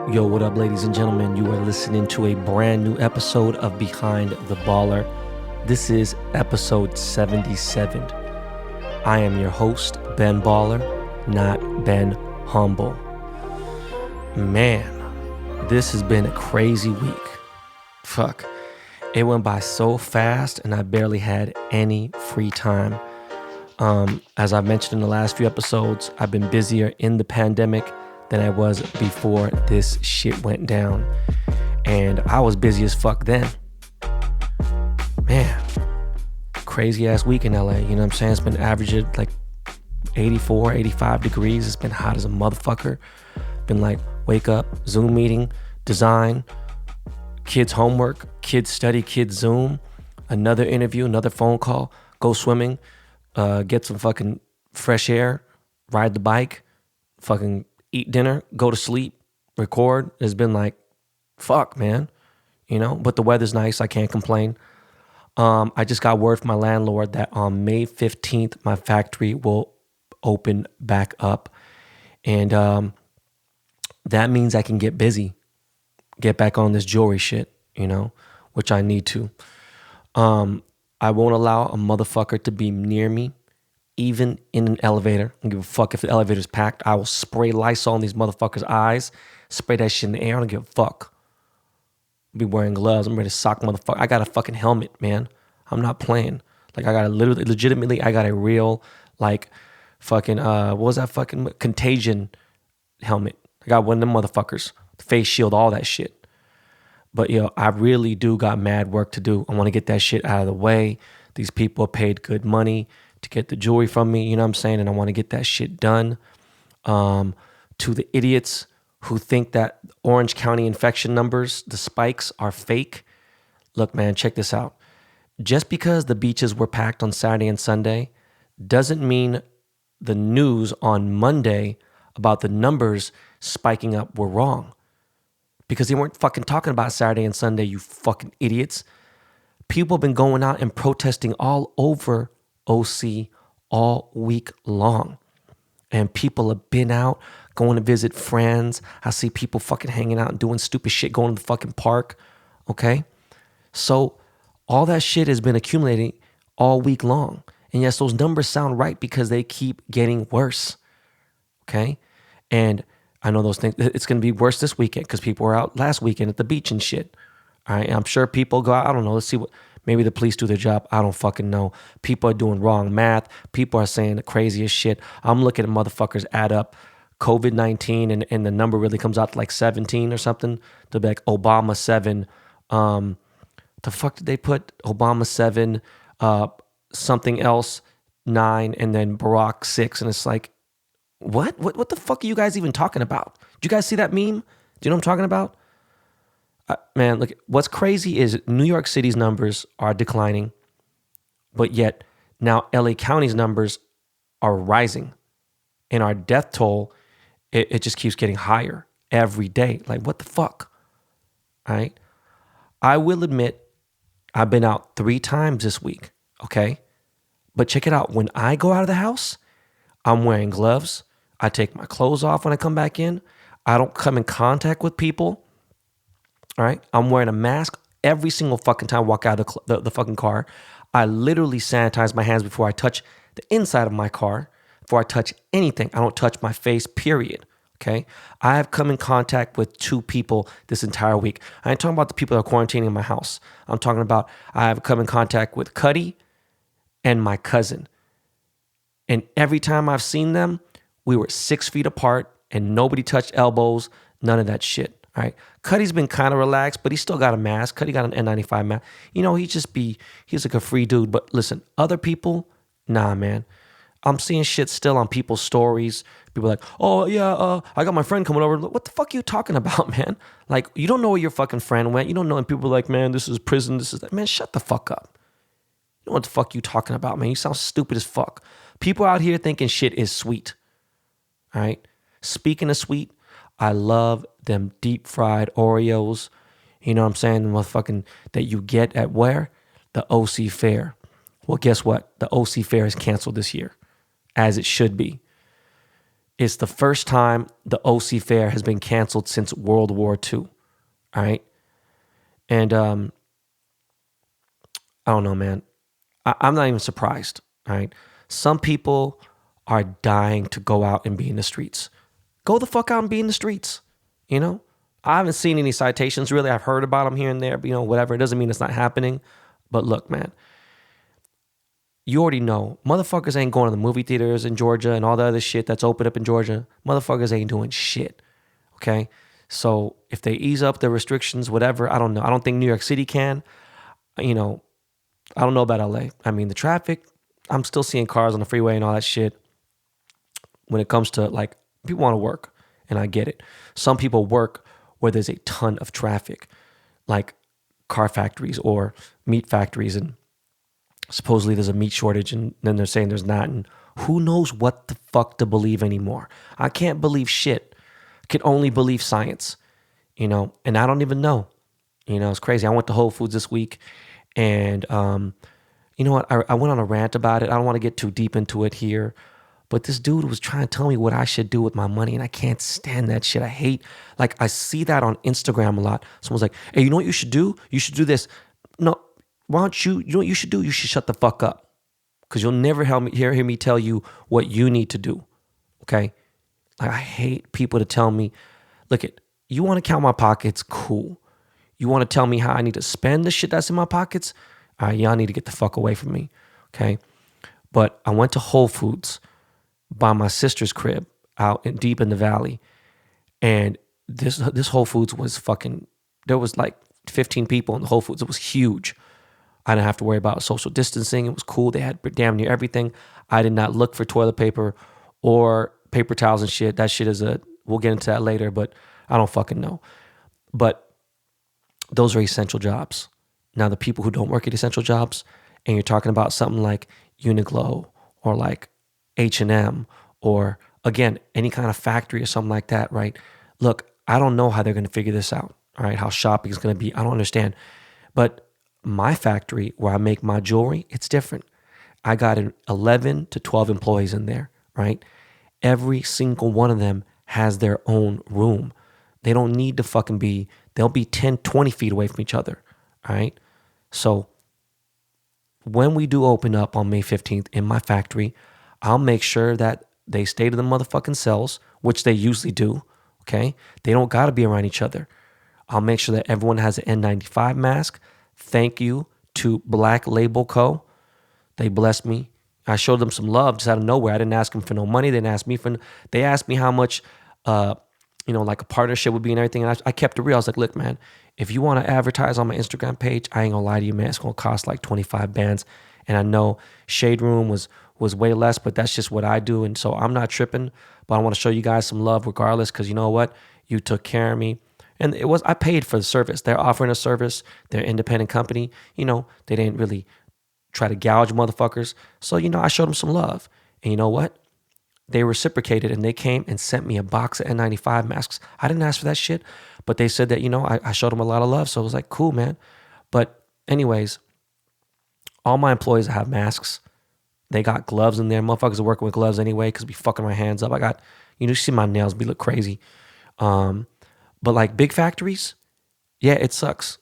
Yo, what up, ladies and gentlemen? You are listening to a brand new episode of Behind the Baller. This is episode 77. I am your host, Ben Baller, not Ben Humble. Man, this has been a crazy week. Fuck. It went by so fast and I barely had any free time. As I mentioned in the last few episodes, I've been busier in the pandemic than I was before this shit went down. And I was busy as fuck then. Man, crazy ass week in LA. You know what I'm saying? It's been averaging like 84, 85 degrees. It's been hot as a motherfucker. Been like, wake up, Zoom meeting, design, kids homework, kids study, kids Zoom, another interview, another phone call, go swimming, get some fucking fresh air, ride the bike, fucking eat dinner, go to sleep, record. It's been like, fuck, man, you know, but the weather's nice. I can't complain. I just got word from my landlord that on May 15th, my factory will open back up. And that means I can get busy, get back on this jewelry shit, you know, which I need to. I won't allow a motherfucker to be near me, even in an elevator. I don't give a fuck if the elevator's packed. I will spray Lysol in these motherfuckers' eyes, spray that shit in the air. I don't give a fuck. I'll be wearing gloves. I'm ready to sock motherfucker. I got a fucking helmet, man. I'm not playing. Like, I got a legitimately, I got a real, like, fucking, what was that fucking Contagion helmet? I got one of them motherfuckers. Face shield, all that shit. But, yo, I really do got mad work to do. I want to get that shit out of the way. These people paid good money to get the jewelry from me, you know what I'm saying? And I want to get that shit done. To the idiots who think that Orange County infection numbers, the spikes, are fake. Look, man, check this out. Just because the beaches were packed on Saturday and Sunday doesn't mean the news on Monday about the numbers spiking up were wrong. Because they weren't fucking talking about Saturday and Sunday, you fucking idiots. People have been going out and protesting all over OC all week long. And people have been out going to visit friends. I see people fucking hanging out and doing stupid shit, going to the fucking park. Okay? So all that shit has been accumulating all week long. And yes, those numbers sound right because they keep getting worse. Okay? And I know those things, it's going to be worse this weekend because people were out last weekend at the beach and shit. All right? I'm sure people go out, I don't know, let's see what, maybe the police do their job. I don't fucking know. People are doing wrong math. People are saying the craziest shit. I'm looking at motherfuckers add up COVID-19 and the number really comes out to like 17 or something. They'll be like Obama 7. The fuck did they put? Obama 7, something else 9, and then Barack 6. And it's like, what? What the fuck are you guys even talking about? Did you guys see that meme? Do you know what I'm talking about? Man, look, what's crazy is New York City's numbers are declining, but yet now LA County's numbers are rising. And our death toll, it just keeps getting higher every day. Like, what the fuck? All right? I will admit, I've been out 3 times this week, okay? But check it out. When I go out of the house, I'm wearing gloves. I take my clothes off when I come back in. I don't come in contact with people. All right, I'm wearing a mask every single fucking time I walk out of the fucking car. I literally sanitize my hands before I touch the inside of my car, before I touch anything. I don't touch my face, period. Okay, I have come in contact with 2 people this entire week. I ain't talking about the people that are quarantining in my house. I'm talking about I have come in contact with Cuddy and my cousin. And every time I've seen them, we were 6 feet apart and nobody touched elbows, none of that shit. All right. Cuddy's been kind of relaxed, but he still got a mask. Cuddy got an N95 mask. You know, he's like a free dude. But listen, other people, nah, man. I'm seeing shit still on people's stories. People are like, oh, yeah, I got my friend coming over. What the fuck are you talking about, man? Like, you don't know where your fucking friend went. You don't know. And people are like, man, this is prison. This is that. Man, shut the fuck up. You know what the fuck you talking about, man? You sound stupid as fuck. People out here thinking shit is sweet. All right. Speaking of sweet, I love them deep fried Oreos. You know what I'm saying? The motherfucking that you get at where? The OC Fair. Well, guess what? The OC Fair is canceled this year, as it should be. It's the first time the OC Fair has been canceled since World War II. All right. And I don't know, man. I'm not even surprised. All right. Some people are dying to go out and be in the streets. Go the fuck out and be in the streets. You know, I haven't seen any citations really. I've heard about them here and there, but whatever. It doesn't mean it's not happening. But look, man, you already know motherfuckers ain't going to the movie theaters in Georgia and all the other shit that's open up in Georgia. Motherfuckers ain't doing shit. Okay. So if they ease up the restrictions, whatever, I don't know. I don't think New York City can. I don't know about LA. I mean, the traffic, I'm still seeing cars on the freeway and all that shit. When it comes to like, people want to work, and I get it. Some people work where there's a ton of traffic, like car factories or meat factories, and supposedly there's a meat shortage, and then they're saying there's not, and who knows what the fuck to believe anymore. I can't believe shit. I can only believe science, and I don't even know. It's crazy. I went to Whole Foods this week, and you know what? I went on a rant about it. I don't want to get too deep into it here, but this dude was trying to tell me what I should do with my money, and I can't stand that shit. I see that on Instagram a lot. Someone's like, hey, you know what you should do? You should do this. No, why don't you know what you should do? You should shut the fuck up, because you'll never hear me tell you what you need to do, okay? I hate people to tell me, look, you want to count my pockets? Cool. You want to tell me how I need to spend the shit that's in my pockets? All right, y'all need to get the fuck away from me, okay? But I went to Whole Foods by my sister's crib out deep in the valley, and this Whole Foods was there was like 15 people in the Whole Foods. It was huge. I didn't have to worry about social distancing. It was cool. They had damn near everything. I did not look for toilet paper or paper towels and shit. That shit we'll get into that later, but I don't fucking know. But those are essential jobs. Now, the people who don't work at essential jobs, and you're talking about something like Uniqlo or like H&M or, again, any kind of factory or something like that, right? Look, I don't know how they're going to figure this out, all right? How shopping is going to be. I don't understand. But my factory where I make my jewelry, it's different. I got 11 to 12 employees in there, right? Every single one of them has their own room. They don't need to they'll be 10, 20 feet away from each other, all right? So when we do open up on May 15th in my factory, I'll make sure that they stay to the motherfucking cells, which they usually do, okay? They don't got to be around each other. I'll make sure that everyone has an N95 mask. Thank you to BlkLabelCo. They blessed me. I showed them some love just out of nowhere. I didn't ask them for no money. They asked me how much, like a partnership would be and everything. And I kept it real. I was like, look, man, if you want to advertise on my Instagram page, I ain't gonna lie to you, man. It's gonna cost like 25 bands. And I know Shade Room was way less, but that's just what I do. And so I'm not tripping, but I want to show you guys some love regardless, because you know what? You took care of me. And I paid for the service. They're offering a service. They're an independent company. They didn't really try to gouge motherfuckers. So, I showed them some love. And you know what? They reciprocated, and they came and sent me a box of N95 masks. I didn't ask for that shit, but they said that, I showed them a lot of love. So it was like, cool, man. But anyways, all my employees have masks. They got gloves in there. Motherfuckers are working with gloves anyway because be fucking my hands up. I got, you see my nails be look crazy. But like big factories, yeah, it sucks.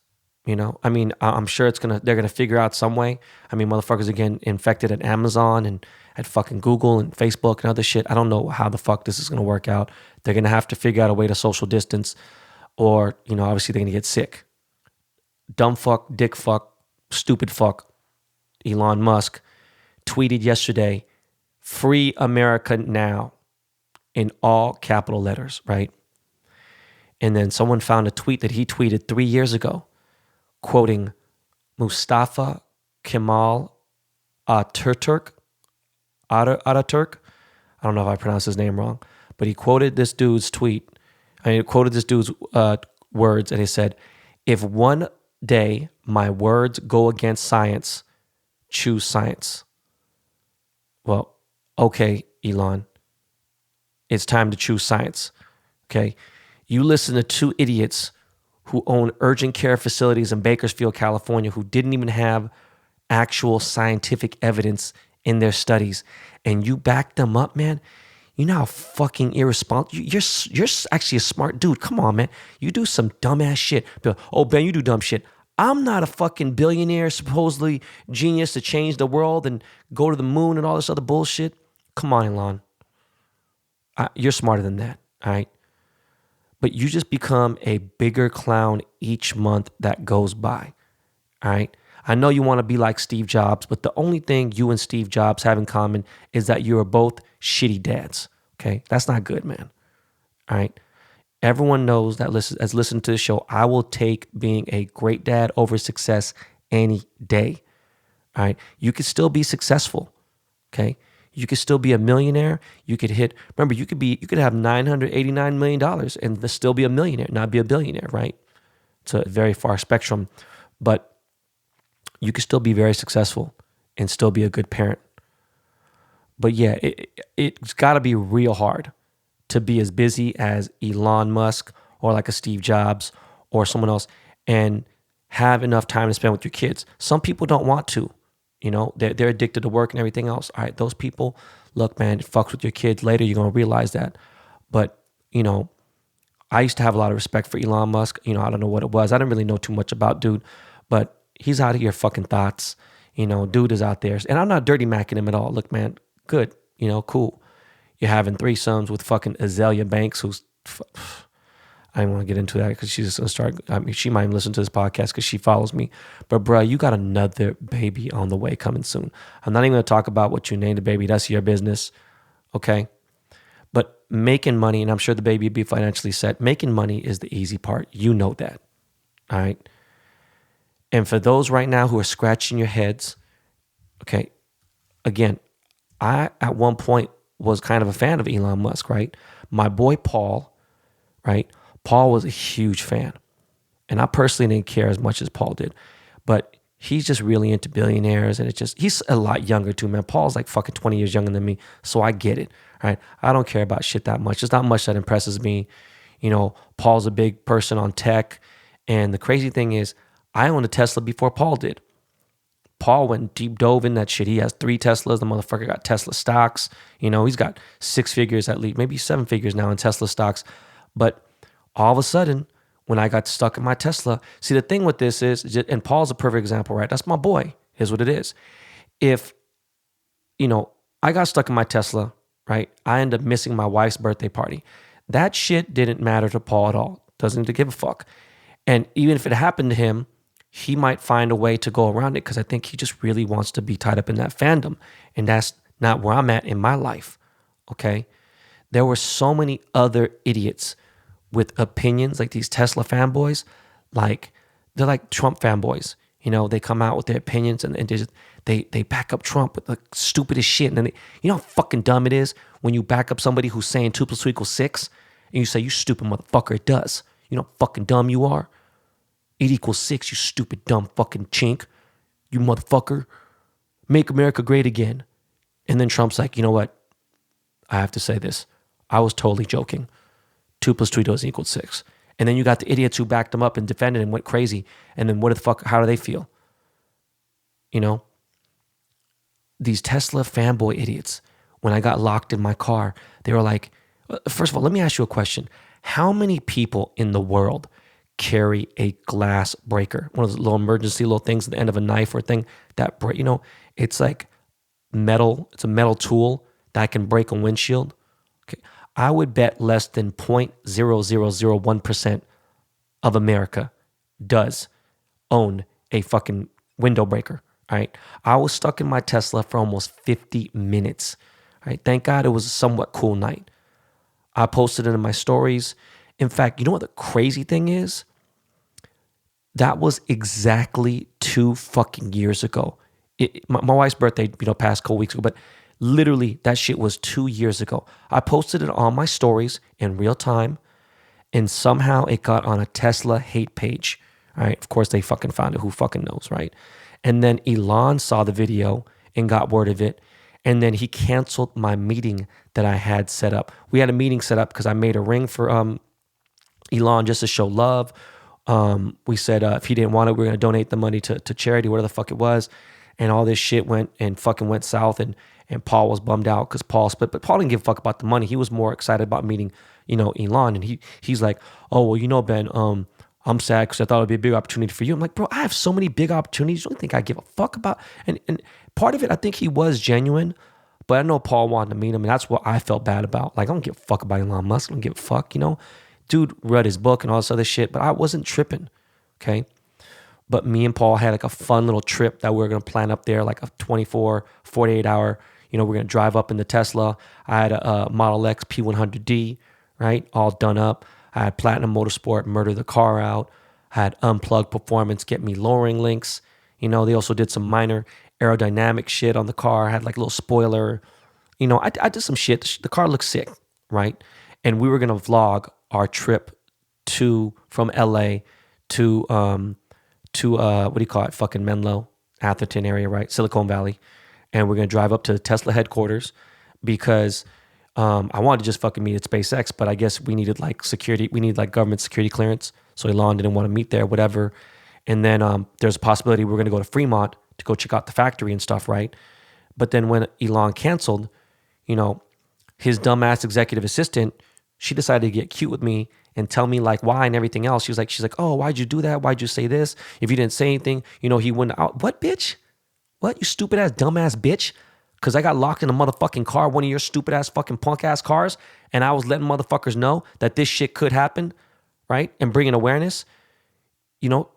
I mean, I'm sure they're gonna figure out some way. I mean, motherfuckers are getting infected at Amazon and at fucking Google and Facebook and other shit. I don't know how the fuck this is gonna work out. They're gonna have to figure out a way to social distance, or obviously they're gonna get sick. Dumb fuck, dick fuck, stupid fuck, Elon Musk tweeted yesterday, "Free America now," in all capital letters, right? And then someone found a tweet that he tweeted 3 years ago, quoting Mustafa Kemal Ataturk. Ataturk. I don't know if I pronounced his name wrong, but he quoted this dude's tweet. He quoted this dude's words, and he said, "If one day my words go against science, choose science." Well, okay, Elon, it's time to choose science, okay? You listen to two idiots who own urgent care facilities in Bakersfield, California, who didn't even have actual scientific evidence in their studies, and you back them up, man. You know how fucking irresponsible. You're actually a smart dude. Come on, man. You do some dumbass shit. But, oh, Ben, you do dumb shit. I'm not a fucking billionaire, supposedly genius to change the world and go to the moon and all this other bullshit. Come on, Elon. You're smarter than that, all right? But you just become a bigger clown each month that goes by, all right? I know you want to be like Steve Jobs, but the only thing you and Steve Jobs have in common is that you are both shitty dads, okay? That's not good, man, all right? Everyone knows that has listened to the show, I will take being a great dad over success any day, all right? You could still be successful, okay? You could still be a millionaire. You could remember, you could have $989 million and still be a millionaire, not be a billionaire, right? It's a very far spectrum, but you could still be very successful and still be a good parent. But yeah, it's got to be real hard to be as busy as Elon Musk or like a Steve Jobs or someone else and have enough time to spend with your kids. Some people don't want to. You know, they're addicted to work and everything else. All right, those people, look, man, it fucks with your kids. Later, you're going to realize that. But, you know, I used to have a lot of respect for Elon Musk. You know, I don't know what it was. I didn't really know too much about dude, but he's out of your fucking thoughts. You know, dude is out there. And I'm not dirty macking him at all. Look, man, good. You know, cool. You're having threesomes with fucking Azalea Banks, who's... I don't want to get into that because she's just going to start. I mean, she might even listen to this podcast because she follows me. But, bruh, you got another baby on the way coming soon. I'm not even going to talk about what you named the baby. That's your business, okay? But making money, and I'm sure the baby will be financially set, making money is the easy part. You know that, all right? And for those right now who are scratching your heads, okay, again, I, at one point, was kind of a fan of Elon Musk, right? My boy Paul, right? Paul was a huge fan. And I personally didn't care as much as Paul did. But he's just really into billionaires. And he's a lot younger too, man. Paul's like fucking 20 years younger than me. So I get it, right? I don't care about shit that much. There's not much that impresses me. You know, Paul's a big person on tech. And the crazy thing is, I owned a Tesla before Paul did. Paul went deep dove in that shit. He has 3 Teslas. The motherfucker got Tesla stocks. You know, he's got 6 figures at least, maybe 7 figures now in Tesla stocks. But all of a sudden, when I got stuck in my Tesla, see, the thing with this is, and Paul's a perfect example, right? That's my boy. Here's what it is. If, you know, I got stuck in my Tesla, right? I ended up missing my wife's birthday party. That shit didn't matter to Paul at all. Doesn't need to give a fuck. And even if it happened to him, he might find a way to go around it because I think he just really wants to be tied up in that fandom. And that's not where I'm at in my life, okay? There were so many other idiots with opinions, like these Tesla fanboys, like they're like Trump fanboys. You know, they come out with their opinions and they back up Trump with the stupidest shit. And then you know how fucking dumb it is when you back up somebody who's saying 2 + 2 = 6 and you say, you stupid motherfucker, it does. You know how fucking dumb you are? 8 = 6, you stupid dumb fucking chink. You motherfucker. Make America great again. And then Trump's like, you know what? I have to say this. I was totally joking. 2 + 2 doesn't equal 6. And then you got the idiots who backed him up and defended him, went crazy. And then how do they feel? You know? These Tesla fanboy idiots, when I got locked in my car, they were like, first of all, let me ask you a question. How many people in the world carry a glass breaker? One of those little emergency little things at the end of a knife or thing that, you know, it's like metal. It's a metal tool that can break a windshield. Okay. I would bet less than 0.0001% of America does own a fucking window breaker. All right. I was stuck in my Tesla for almost 50 minutes. All right. Thank God it was a somewhat cool night. I posted it in my stories. In fact, you know what the crazy thing is? That was exactly 2 fucking years ago. My wife's birthday, you know, passed a couple weeks ago, but literally that shit was 2 years ago. I posted it on my stories in real time, and somehow it got on a Tesla hate page. All right. Of course, they fucking found it. Who fucking knows, right? And then Elon saw the video and got word of it. And then he canceled my meeting that I had set up. We had a meeting set up because I made a ring for Elon just to show love. We said if he didn't want it, we were going to donate the money to charity, whatever the fuck it was. and all this shit went south, and Paul was bummed out because Paul split. But Paul didn't give a fuck about the money. He was more excited about meeting, Elon. And he's like, oh, well, Ben, I'm sad because I thought it'd be a big opportunity for you. I'm like, bro, I have so many big opportunities. You don't think I give a fuck about? And part of it, I think he was genuine, but I know Paul wanted to meet him, and that's what I felt bad about. Like, I don't give a fuck about Elon Musk. I don't give a fuck, Dude read his book and all this other shit, but I wasn't tripping, okay? But me and Paul had like a fun little trip that we were going to plan up there, like a 48 hour, we're going to drive up in the Tesla. I had a Model X P100D, right? All done up. I had Platinum Motorsport murder the car out. I had Unplugged Performance get me lowering links. They also did some minor aerodynamic shit on the car. I had like a little spoiler. I did some shit. The car looked sick, right? And we were going to vlog our trip from L.A. to what do you call it? Fucking Menlo, Atherton area, right? Silicon Valley. And we're going to drive up to the Tesla headquarters because I wanted to just fucking meet at SpaceX, but I guess we needed like security. We need like government security clearance. So Elon didn't want to meet there, whatever. And then there's a possibility we're going to go to Fremont to go check out the factory and stuff, right? But then when Elon canceled, his dumbass executive assistant, she decided to get cute with me and tell me like why and everything else. She's like, oh, why'd you do that? Why'd you say this? If you didn't say anything, he wouldn't out. What, bitch? What, you stupid ass, dumbass bitch? Because I got locked in a motherfucking car, one of your stupid ass fucking punk ass cars, and I was letting motherfuckers know that this shit could happen, right? And bringing awareness. Elon's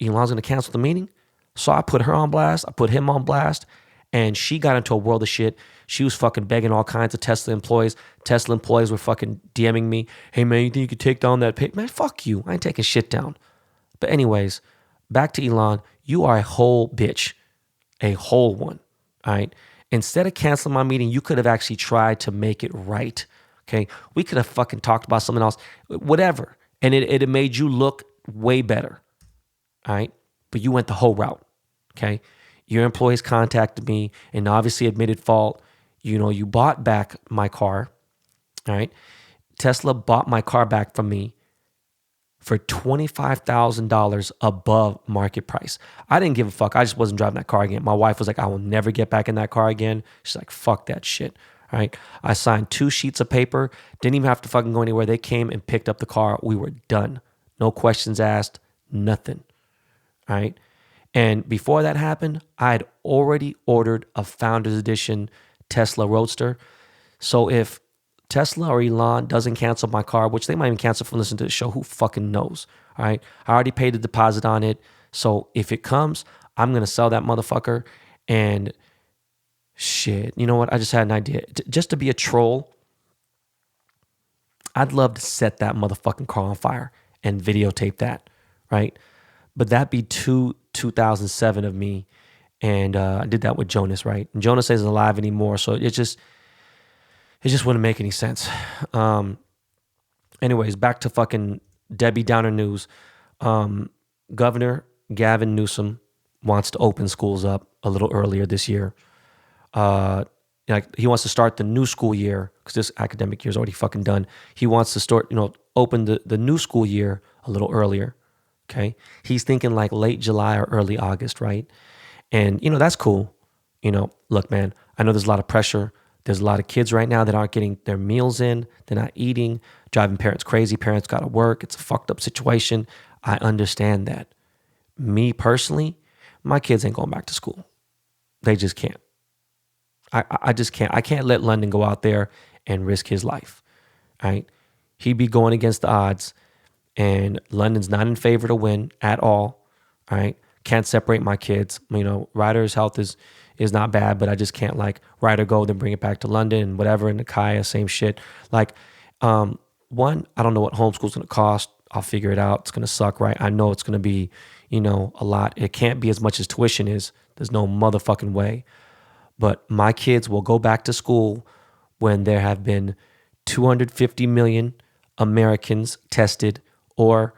going to cancel the meeting. So I put her on blast. I put him on blast. And she got into a world of shit. She was fucking begging all kinds of Tesla employees. Tesla employees were fucking DMing me. Hey, man, you think you could take down that page? Man, fuck you. I ain't taking shit down. But anyways, back to Elon. You are a whole bitch. A whole one. All right? Instead of canceling my meeting, you could have actually tried to make it right. Okay? We could have fucking talked about something else. Whatever. And it made you look way better. All right? But you went the whole route. Okay? Your employees contacted me and obviously admitted fault. You bought back my car, all right? Tesla bought my car back from me for $25,000 above market price. I didn't give a fuck. I just wasn't driving that car again. My wife was like, I will never get back in that car again. She's like, fuck that shit, all right? I signed 2 sheets of paper. Didn't even have to fucking go anywhere. They came and picked up the car. We were done. No questions asked, nothing, all right? And before that happened, I had already ordered a Founders Edition Tesla Roadster. So if Tesla or Elon doesn't cancel my car, which they might even cancel from listening to the show, who fucking knows, all right? I already paid the deposit on it. So if it comes, I'm going to sell that motherfucker. And shit, you know what? I just had an idea. Just to be a troll, I'd love to set that motherfucking car on fire and videotape that, right? But that'd be 2007 of me. And I did that with Jonas, right? And Jonas isn't alive anymore. So it just wouldn't make any sense. Anyways, back to fucking Debbie Downer news. Governor Gavin Newsom wants to open schools up a little earlier this year. He wants to start the new school year because this academic year is already fucking done. He wants to start, open the new school year a little earlier. Okay. He's thinking like late July or early August, right? And, that's cool. Look, man, I know there's a lot of pressure. There's a lot of kids right now that aren't getting their meals in. They're not eating, driving parents crazy. Parents got to work. It's a fucked up situation. I understand that. Me personally, my kids ain't going back to school. They just can't. I just can't. I can't let London go out there and risk his life, right? He'd be going against the odds. And London's not in favor to win at all, right? Can't separate my kids. Ryder's health is not bad, but I just can't Ryder go, then bring it back to London and whatever. And Nakaya, same shit. One, I don't know what homeschool's going to cost. I'll figure it out. It's going to suck, right? I know it's going to be, a lot. It can't be as much as tuition is. There's no motherfucking way. But my kids will go back to school when there have been 250 million Americans tested, or,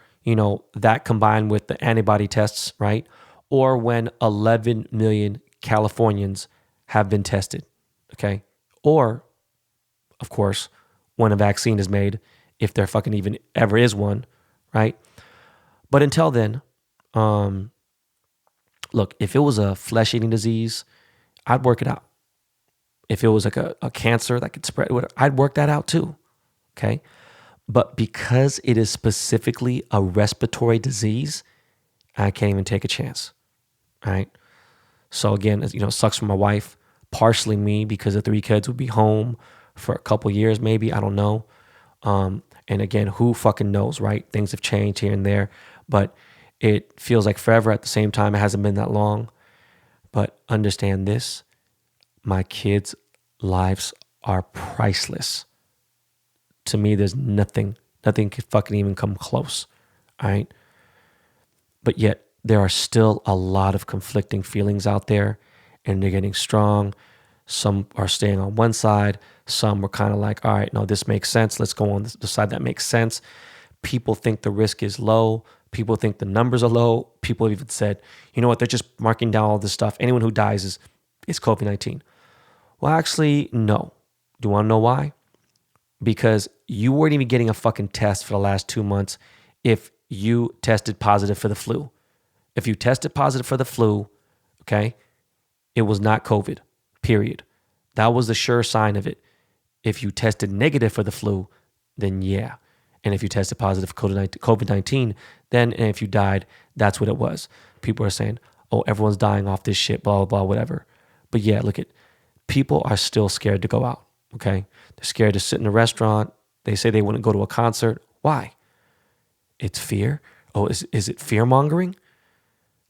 that combined with the antibody tests, right? Or when 11 million Californians have been tested, okay? Or, of course, when a vaccine is made, if there fucking even ever is one, right? But until then, Look, if it was a flesh-eating disease, I'd work it out. If it was like a cancer that could spread, I'd work that out too, okay? But because it is specifically a respiratory disease, I can't even take a chance, all right? So again, it sucks for my wife, partially me because the 3 kids would be home for a couple years maybe, I don't know. And again, who fucking knows, right? Things have changed here and there, but it feels like forever. At the same time, it hasn't been that long. But understand this, my kids' lives are priceless. To me, there's nothing could fucking even come close, all right? But yet, there are still a lot of conflicting feelings out there, and they're getting strong. Some are staying on one side. Some were kind of like, all right, no, this makes sense. Let's go on the side that makes sense. People think the risk is low. People think the numbers are low. People have even said, you know what, they're just marking down all this stuff. Anyone who dies is COVID-19. Well, actually, no. Do you want to know why? Because you weren't even getting a fucking test for the last 2 months if you tested positive for the flu. If you tested positive for the flu, okay, it was not COVID, period. That was the sure sign of it. If you tested negative for the flu, then yeah. And if you tested positive for COVID-19, then and if you died, that's what it was. People are saying, oh, everyone's dying off this shit, blah, blah, blah, whatever. But yeah, look at, people are still scared to go out, okay? They're scared to sit in a restaurant. They say they wouldn't go to a concert. Why? It's fear. Oh, is it fear mongering?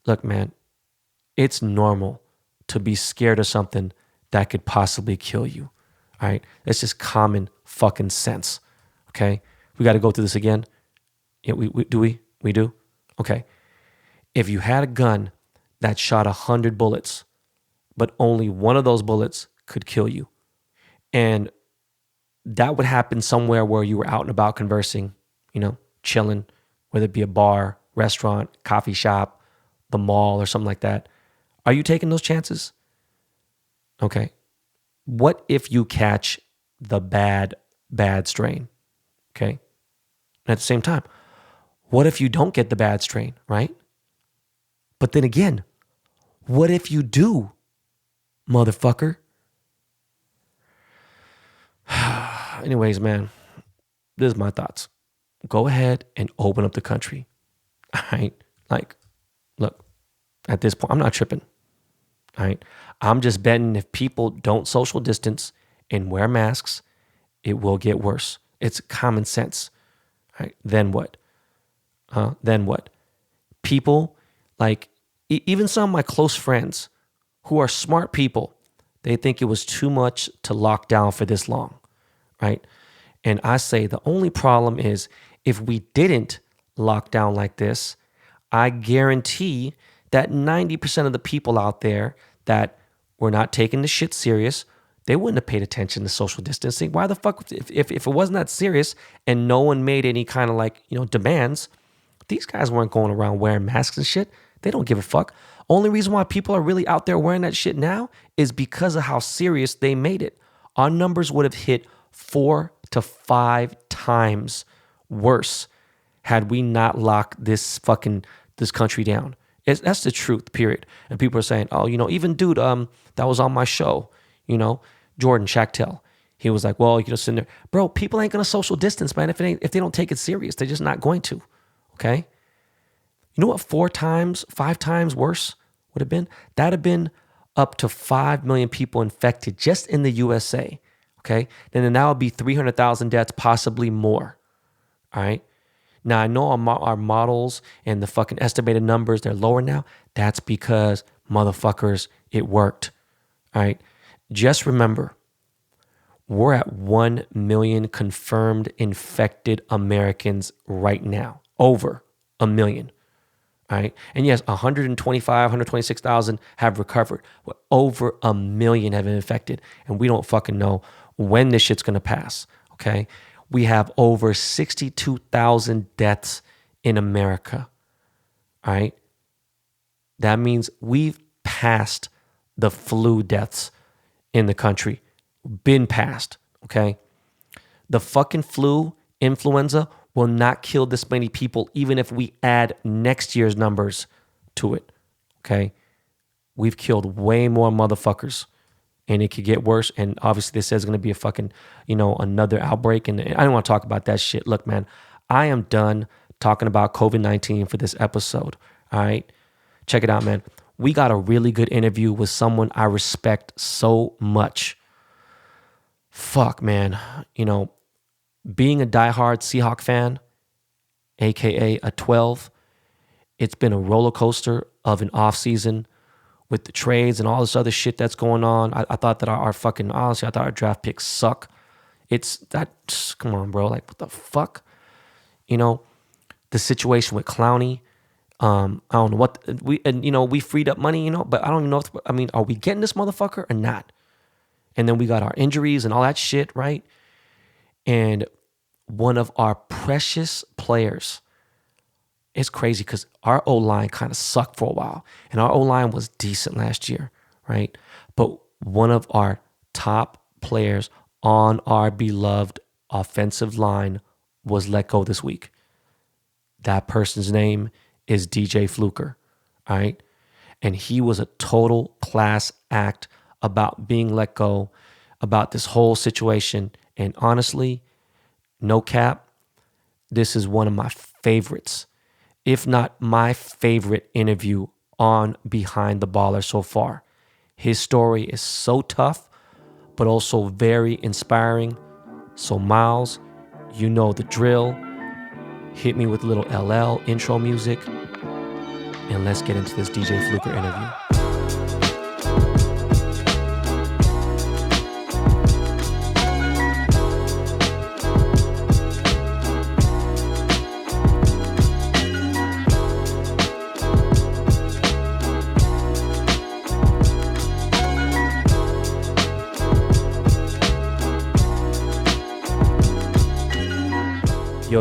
Look, man, it's normal to be scared of something that could possibly kill you. All right? It's just common fucking sense. Okay? We got to go through this again. Yeah, we do? Okay. If you had a gun that shot 100 bullets, but only one of those bullets could kill you, and that would happen somewhere where you were out and about conversing, chilling, whether it be a bar, restaurant, coffee shop, the mall, or something like that. Are you taking those chances? Okay. What if you catch the bad strain? Okay. And at the same time, what if you don't get the bad strain, right? But then again, what if you do, motherfucker? Anyways, man, this is my thoughts. Go ahead and open up the country. All right? Like, look, at this point, I'm not tripping. All right? I'm just betting if people don't social distance and wear masks, it will get worse. It's common sense. All right? Then what? Then what? People, like, even some of my close friends who are smart people, they think it was too much to lock down for this long, right? And I say the only problem is if we didn't lock down like this, I guarantee that 90% of the people out there that were not taking the shit serious, they wouldn't have paid attention to social distancing. Why the fuck, if it wasn't that serious and no one made any kind of demands, these guys weren't going around wearing masks and shit. They don't give a fuck. Only reason why people are really out there wearing that shit now is because of how serious they made it. Our numbers would have hit 4 to 5 times worse had we not locked this country down. That's the truth, period. And people are saying, oh, even dude that was on my show, Jordan Schachtel, he was like, well, sitting there, bro, people ain't gonna social distance, man, if they don't take it serious. They're just not going to. Okay? You know what 4 times, 5 times worse would have been? That'd have been up to 5 million people infected just in the USA. Okay? Then that would be 300,000 deaths, possibly more. All right? Now, I know our models and the fucking estimated numbers, they're lower now. That's because, motherfuckers, it worked. All right? Just remember, we're at 1 million confirmed infected Americans right now. Over 1 million. All right. And yes, 126,000 have recovered. But over 1 million have been infected. And we don't fucking know when this shit's going to pass. Okay. We have over 62,000 deaths in America. All right. That means we've passed the flu deaths in the country. Been passed. Okay. The fucking flu, influenza, will not kill this many people even if we add next year's numbers to it, okay? we've killed way more motherfuckers, and it could get worse. And obviously, they said it's going to be a fucking, another outbreak. And I don't want to talk about that shit. Look, man, I am done talking about COVID-19 for this episode. All right, check it out, man. We got a really good interview with someone I respect so much. Fuck, man. Being a diehard Seahawk fan, aka a 12, it's been a roller coaster of an offseason with the trades and all this other shit that's going on. I thought that honestly, I thought our draft picks suck. Come on, bro. Like, what the fuck? The situation with Clowney. I don't know what we freed up money, but I don't even know are we getting this motherfucker or not? And then we got our injuries and all that shit, right? And one of our precious players, it's crazy because our O-line kind of sucked for a while. And our O-line was decent last year, right? But one of our top players on our beloved offensive line was let go this week. That person's name is DJ Fluker, all right? And he was a total class act about being let go, about this whole situation. And honestly, no cap, this is one of my favorites, if not my favorite interview on Behind the Baller so far. His story is so tough, but also very inspiring. So Miles, you know the drill. Hit me with a little LL intro music, and let's get into this DJ Fluker interview.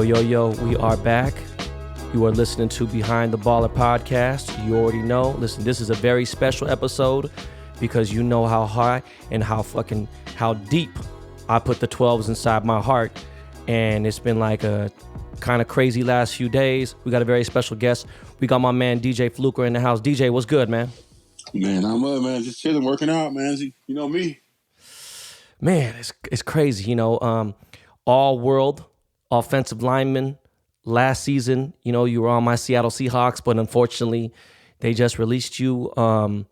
Yo, we are back. You are listening to Behind the Baller podcast. You already know. Listen, this is a very special episode because you know how high and how deep I put the 12s inside my heart. And it's been like a kind of crazy last few days. We got a very special guest. We got my man DJ Fluker in the house. DJ, what's good, man? Man, I'm up, man. Just chilling, working out, man. You know me. Man, it's crazy. All world offensive lineman. Last season, you were on my Seattle Seahawks, but unfortunately, they just released you. I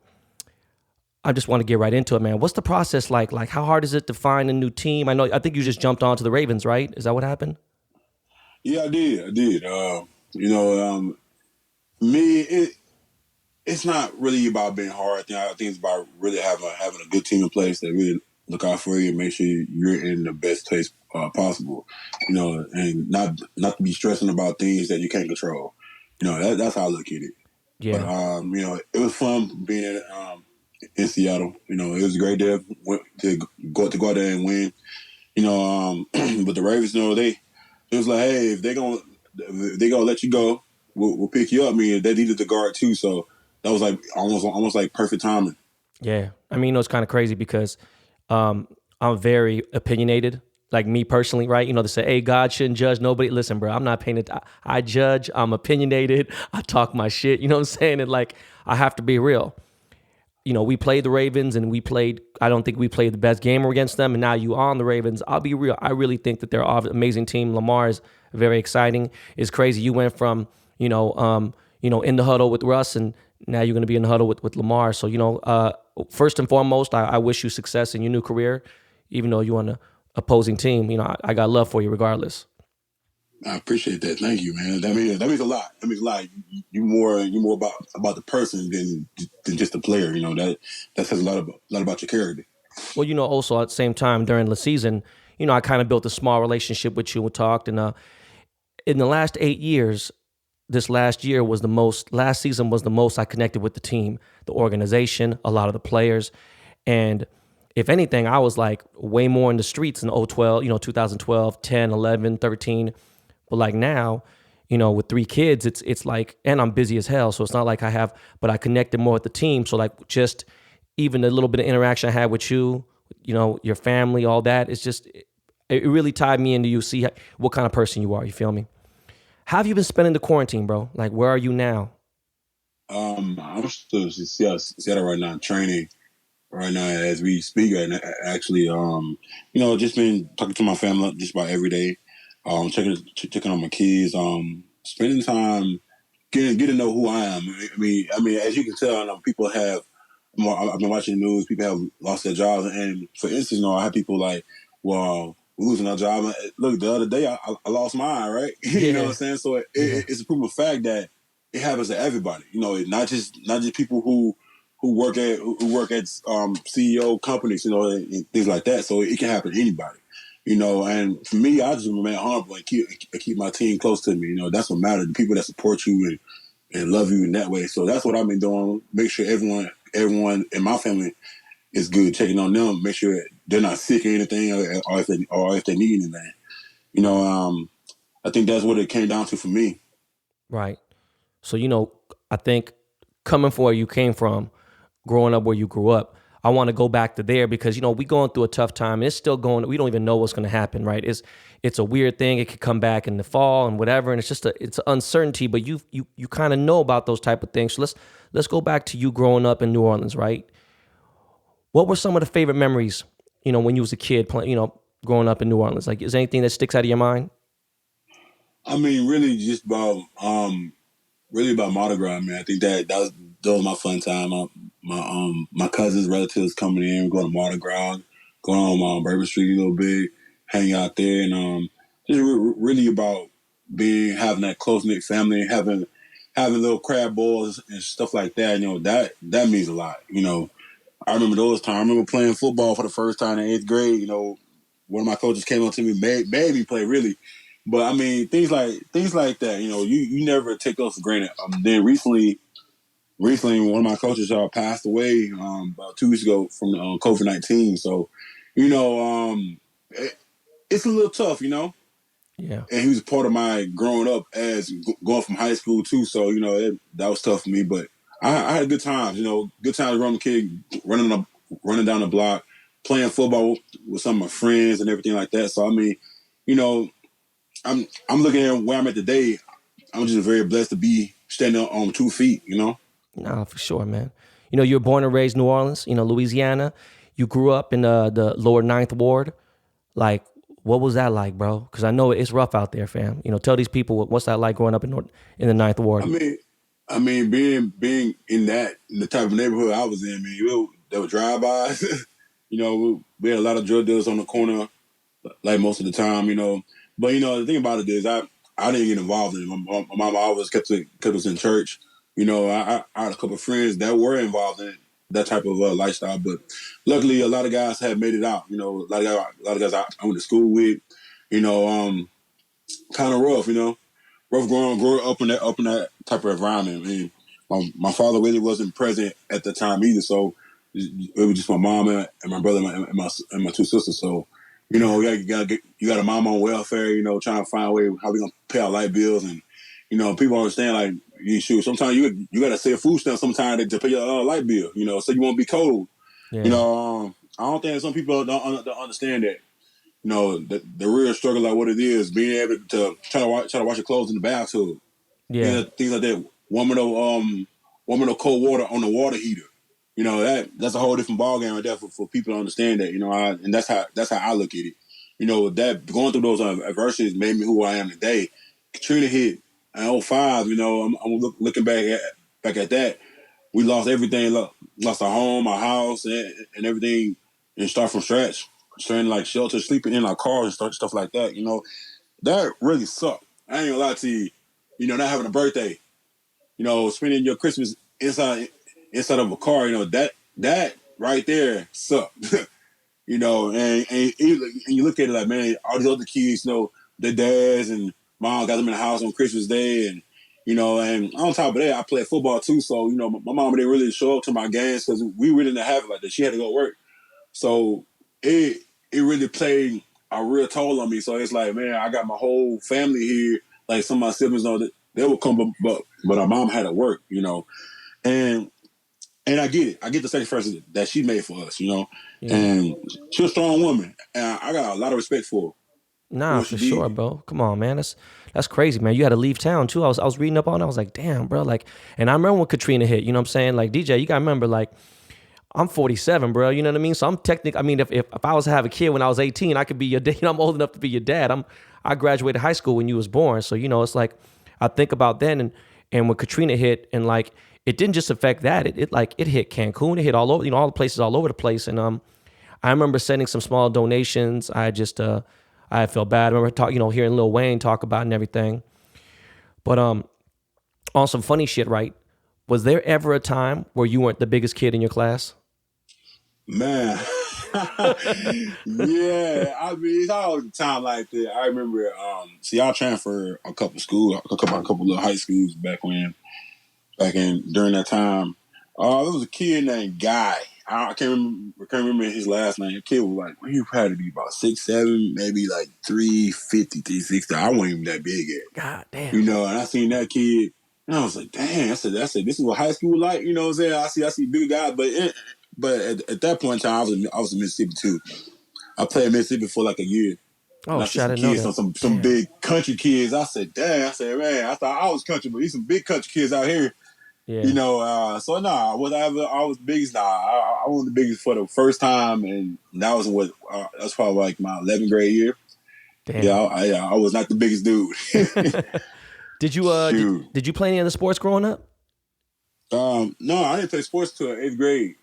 just want to get right into it, man. What's the process like? Like, how hard is it to find a new team? I think you just jumped onto the Ravens, right? Is that what happened? Yeah, I did. Me, it's not really about being hard. I think it's about really having a good team in place that really look out for you and make sure you're in the best place possible. And not to be stressing about things that you can't control. That's how I look at it. Yeah. But it was fun being in Seattle. It was a great day to go out there and win. But the Ravens, it was like, hey, if they gonna let you go, we'll pick you up. I mean, they needed the guard too, so that was like almost like perfect timing. Yeah, it's kind of crazy because I'm very opinionated. Like me personally, right? They say, hey, God shouldn't judge nobody. Listen, bro, I'm not paying it. I judge. I'm opinionated. I talk my shit. You know what I'm saying? And like, I have to be real. We played the Ravens and I don't think we played the best game against them. And now you on the Ravens. I'll be real. I really think that they're an amazing team. Lamar is very exciting. It's crazy. You went from, in the huddle with Russ, and now you're going to be in the huddle with Lamar. So, first and foremost, I wish you success in your new career, even though you're on the opposing team. I got love for you regardless. I appreciate that. Thank you, man. That means a lot. That means a lot. You more about the person than just the player. That says a lot about your character. Well, also at the same time during the season, I kind of built a small relationship with you and talked. And in the last 8 years, last season was the most I connected with the team, the organization, a lot of the players. And if anything, I was like way more in the streets in 2012, 10, 11, 13. But like now, with 3 kids, it's like, and I'm busy as hell. So it's not like but I connected more with the team. So like just even a little bit of interaction I had with you, your family, all that, it's just, it really tied me into you, see what kind of person you are. You feel me? How have you been spending the quarantine, bro? Like, where are you now? I'm still in Seattle right now, training right now as we speak. And actually, just been talking to my family just about every day. Checking on my kids. Spending time getting to know who I am. I mean, as you can tell, I know people have. I've been watching the news. People have lost their jobs, and for instance, I have people like, well, we're losing our job. Look, the other day I lost mine, right? You know what I'm Yeah, saying? So yeah, it's a proof of fact that it happens to everybody. Not just people who work at CEO companies, and things like that. So it can happen to anybody. And for me, I just remain humble and keep my team close to me. That's what matters. The people that support you and love you in that way. So that's what I've been doing. Make sure everyone in my family is good. Checking on them. Make sure they're not sick or anything, or if they need anything. You know, um, I think that's what it came down to for me. right. So, I think coming from where you came from, growing up where you grew up, I want to go back to there because, we going through a tough time. And it's still going, we don't even know what's going to happen, right? It's a weird thing. It could come back in the fall and whatever. And it's an uncertainty, but you kind of know about those type of things. So let's go back to you growing up in New Orleans, right? What were some of the favorite memories, when you was a kid playing, growing up in New Orleans? Like, is there anything that sticks out of your mind? I mean, really about Mardi Gras, man. I think that was my fun time. My cousins, relatives coming in, going to Mardi Gras, going on Bourbon Street a little bit, hang out there, and just really about having that close knit family, having little crab balls and stuff like that. That means a lot. I remember those times. I remember playing football for the first time in eighth grade. One of my coaches came up to me, made me play really. But I mean, things like that. You never take those for granted. Then recently, one of my coaches passed away about 2 weeks ago from COVID-19. So, you know, it, it's a little tough. Yeah. And he was a part of my growing up as going from high school too. So that was tough for me, but I had good times. Good times running kid, running down the block, playing football with some of my friends and everything like that. So I mean, you know, I'm looking at where I'm at today. I'm just very blessed to be standing on 2 feet. Nah, for sure, man. You were born and raised New Orleans, Louisiana. You grew up in the lower Ninth Ward. Like, what was that like, bro? Because I know it's rough out there, fam. Tell these people what's that like growing up in the Ninth I Ward. mean, being in the type of neighborhood I was in, man, there were drive-bys. We had a lot of drug dealers on the corner like most of the time, But the thing about it is, I didn't get involved in it. My mom always kept us in church. I had a couple of friends that were involved in that type of lifestyle, but luckily, a lot of guys have made it out. A lot of guys I went to school with. Kind of rough. Rough growing up in that type of environment. I mean, my father really wasn't present at the time either, so it was just my mom and my brother and my two sisters. So, Yeah. you got a mom on welfare. Trying to find a way how we gonna pay our light bills, and people understand like shoot. Sometimes you got to save food stamps sometimes to pay your light bill. So you won't be cold. Yeah. I don't think some people don't understand that. The real struggle, like what it is, being able to try to wash your clothes in the bathtub, Yeah. things like that. Warming up cold water on the water heater. That's a whole different ballgame right there for people to understand that. And that's how I look at it. That going through those adversities made me who I am today. Katrina hit in '05. Looking back at that. We lost everything. Lost our home, our house, and everything, and start from scratch. Starting like shelter, sleeping in our cars and stuff like that. That really sucked. I ain't gonna lie to you. Not having a birthday. Spending your Christmas inside of a car. That right there sucked. And you look at it like, man, all these other kids, their dads and mom got them in the house on Christmas Day, and on top of that, I play football too. So my mom didn't really show up to my games because we really didn't have it like that. She had to go to work, so it really played a real toll on me. So it's like, man, I got my whole family here. Like some of my siblings know that they would come, but our mom had to work, and and I get it. I get the sacrifice that she made for us, Yeah. And she's a strong woman, and I got a lot of respect for her. Nah, what for she sure, did. bro. Come on, man. That's crazy, man. You had to leave town too. I was reading up on it. I was like, damn, bro. Like, and I remember when Katrina hit. You know what I'm saying? Like, DJ, you gotta remember, like, I'm 47, bro. You know what I mean? So I'm technically. I mean, if I was to have a kid when I was 18, I could be your dad. You know, I'm old enough to be your dad. I graduated high school when you was born. So you know, it's like I think about then and when Katrina hit and like it didn't just affect that. It hit Cancun. It hit all over. You know, all the places all over the place. And I remember sending some small donations. I felt bad. I remember hearing Lil Wayne talk about it and everything. But on some funny shit, right? Was there ever a time where you weren't the biggest kid in your class? Man. Yeah, I mean it's all the time like that. I remember see I transferred a couple schools, a couple of high schools back in during that time. There was a kid named Guy. I can't remember his last name. The kid was like, well, he had to be about 6'7", maybe like 350, 360. I wasn't even that big yet. God damn. You know, and I seen that kid, and I was like, dang, I said, this is what high school like. You know what I'm saying? I see big guys, but at that point in time, I was in Mississippi too. I played in Mississippi for like a year. And Oh I see shit, I some didn't know kids, that. some Damn. big country kids. I said, damn. I said, man, I thought I was country, but these some big country kids out here. You Yeah. know, so nah, was I was biggest? Nah, I was the biggest for the first time, and that was that's probably like my 11th grade year. Yeah, Damn. I was not the biggest dude. Did you Shoot. did you play any other sports growing up? No, I didn't play sports till 8th grade.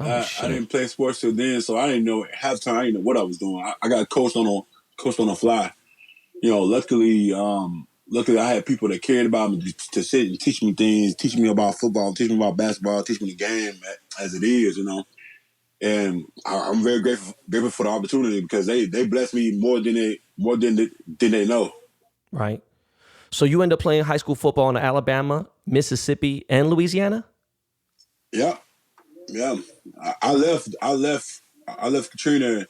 Oh I shit. didn't play sports till then, so I didn't know half the time. I didn't know what I was doing. I got coached on a fly. You know, luckily I had people that cared about me to sit and teach me things, teach me about football, teach me about basketball, teach me the game as it is. You know, and I'm very grateful for the opportunity because they blessed me more than they know. Right. So you end up playing high school football in Alabama, Mississippi, and Louisiana? Yeah, yeah. I left Katrina.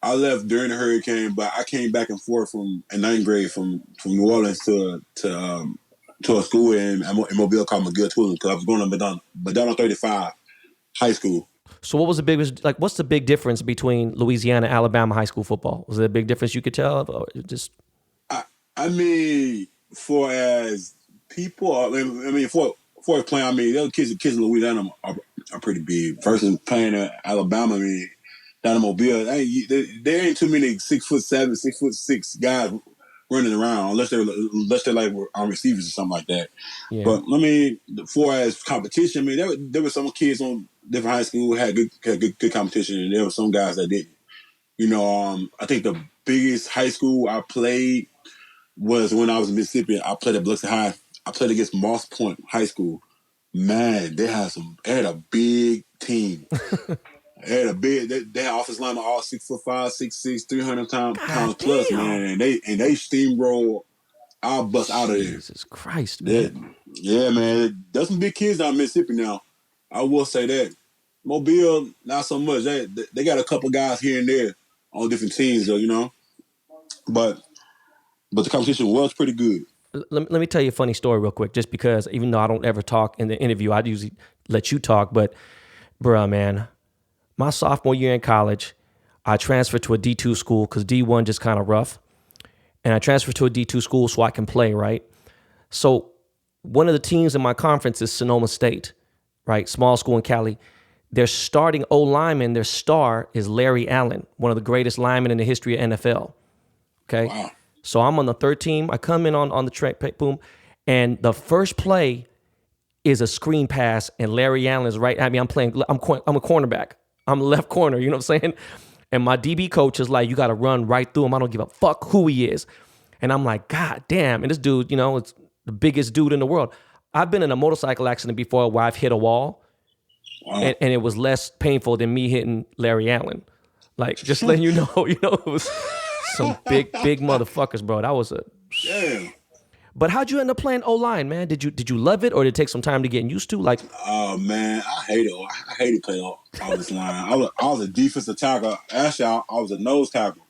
I left during the hurricane, but I came back and forth in 9th grade from New Orleans to a school in Mobile called McGill because I was going to Madonna 35 high school. So what was the biggest like what's the big difference between Louisiana and Alabama high school football? Was there a big difference you could tell or just I I mean, for as people, for playing, I mean, those kids in Louisiana are pretty big versus playing in Alabama. I mean, down in Mobile, there ain't too many 6'7", 6'6" guys running around unless they're like on receivers or something like that. yeah. But I mean, for as competition, I mean, there were some kids on different high school who had good competition, and there were some guys that didn't. You know, I think the biggest high school I played was when I was in Mississippi. I played at Biloxi High. I played against Moss Point High School. Man, they had a big team. They had offensive linemen all 6'5", 6'6", 300 God pounds plus, man, damn. and they steamroll our bus out of there. Jesus Christ, man. That, yeah, man, there's some big kids down in Mississippi now. I will say that. Mobile, not so much. They got a couple guys here and there on different teams, though, you know. But the competition was pretty good. Let me tell you a funny story real quick, just because even though I don't ever talk in the interview, I usually let you talk. But, bruh, man, my sophomore year in college, I transferred to a D2 school because D1 just kind of rough. And I transferred to a D2 school so I can play, right? So one of the teams in my conference is Sonoma State, right? Small school in Cali. Their starting O lineman, their star is Larry Allen, one of the greatest linemen in the history of NFL. Okay. Wow. So I'm on the third team. I come in on the track, boom, and the first play is a screen pass, and Larry Allen is right at me. I'm a cornerback. I'm left corner. You know what I'm saying? And my DB coach is like, "You got to run right through him. I don't give a fuck who he is." And I'm like, "God damn!" And this dude, it's the biggest dude in the world. I've been in a motorcycle accident before where I've hit a wall, Wow. and it was less painful than me hitting Larry Allen. Like, just letting you know, it was some big motherfuckers, bro. That was a. Damn. But how'd you end up playing O line, man? Did you love it, or did it take some time to get used to? Like, Oh man, I hate it. I hated playing all this line. I was a defensive tackle. Actually, I was a nose tackle.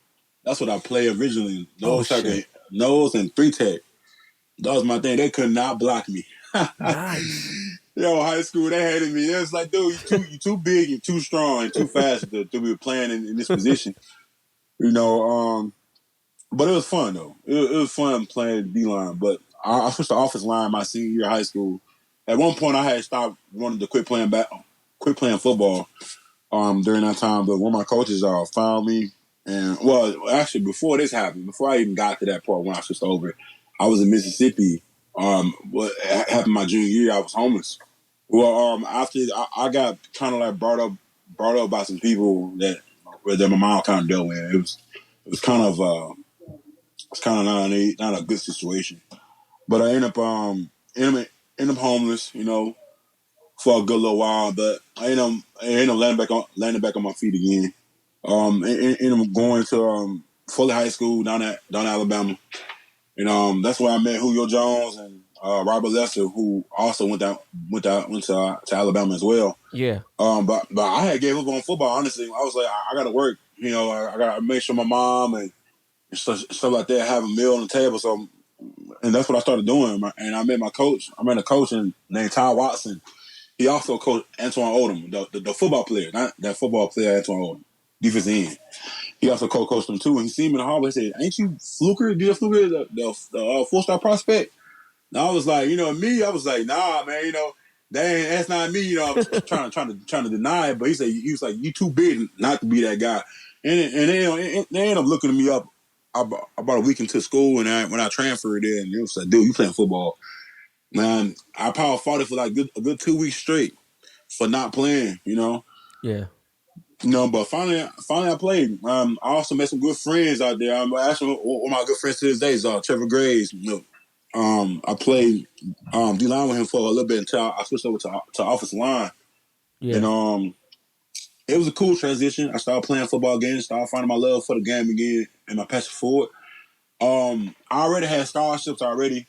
That's what I played originally. oh Nose tackle, shit, nose and 3 tech. That was my thing. They could not block me. nice. High school, they hated me. It was like, dude, you too big, you too strong, and too fast to be playing in this position. You know, but it was fun though. It was fun playing D line. But I switched to offensive line my senior year of high school. At one point, I had stopped wanting to quit playing football. During that time, but one of my coaches found me, and well, actually before this happened, before I even got to that part when I switched over, I was in Mississippi. What happened my junior year? I was homeless. Well, after I got kind of like brought up by some people that my mom kind of dealt with. It was kind of not a good situation. But I ended up homeless, you know, for a good little while. But I ended up landing back on my feet again. Ended up going to Fuller High School down in Alabama. And that's where I met Julio Jones and Robert Lester, who also went to Alabama as well. Yeah. But I had gave up on football. Honestly, I was like, I got to work. You know, I got to make sure my mom and stuff like that have a meal on the table. So, and that's what I started doing. And I met my coach. I met a coach named Ty Watson. He also coached Antoine Oldham, the football player, not that football player Antoine Oldham, defensive end. He also co-coached him too. And he seen me in the hallway and said, "Ain't you Fluker? DJ Fluker, the 4-star prospect?" And I was like, I was like, "Nah, man, that's not me." I was trying to deny it, but he was like, "You too big not to be that guy." And they ended up looking me up about a week into school, and when I transferred there, and it was like, "Dude, you playing football?" Man, I power fought it for like a good 2 weeks straight for not playing. Yeah. But finally I played. I also met some good friends out there. Actually, one of my good friends to this day is Trevor Graves. I played D line with him for a little bit until I switched over to offensive line. Yeah. And it was a cool transition. I started playing football again, started finding my love for the game again and my passion for it. I already had scholarships already,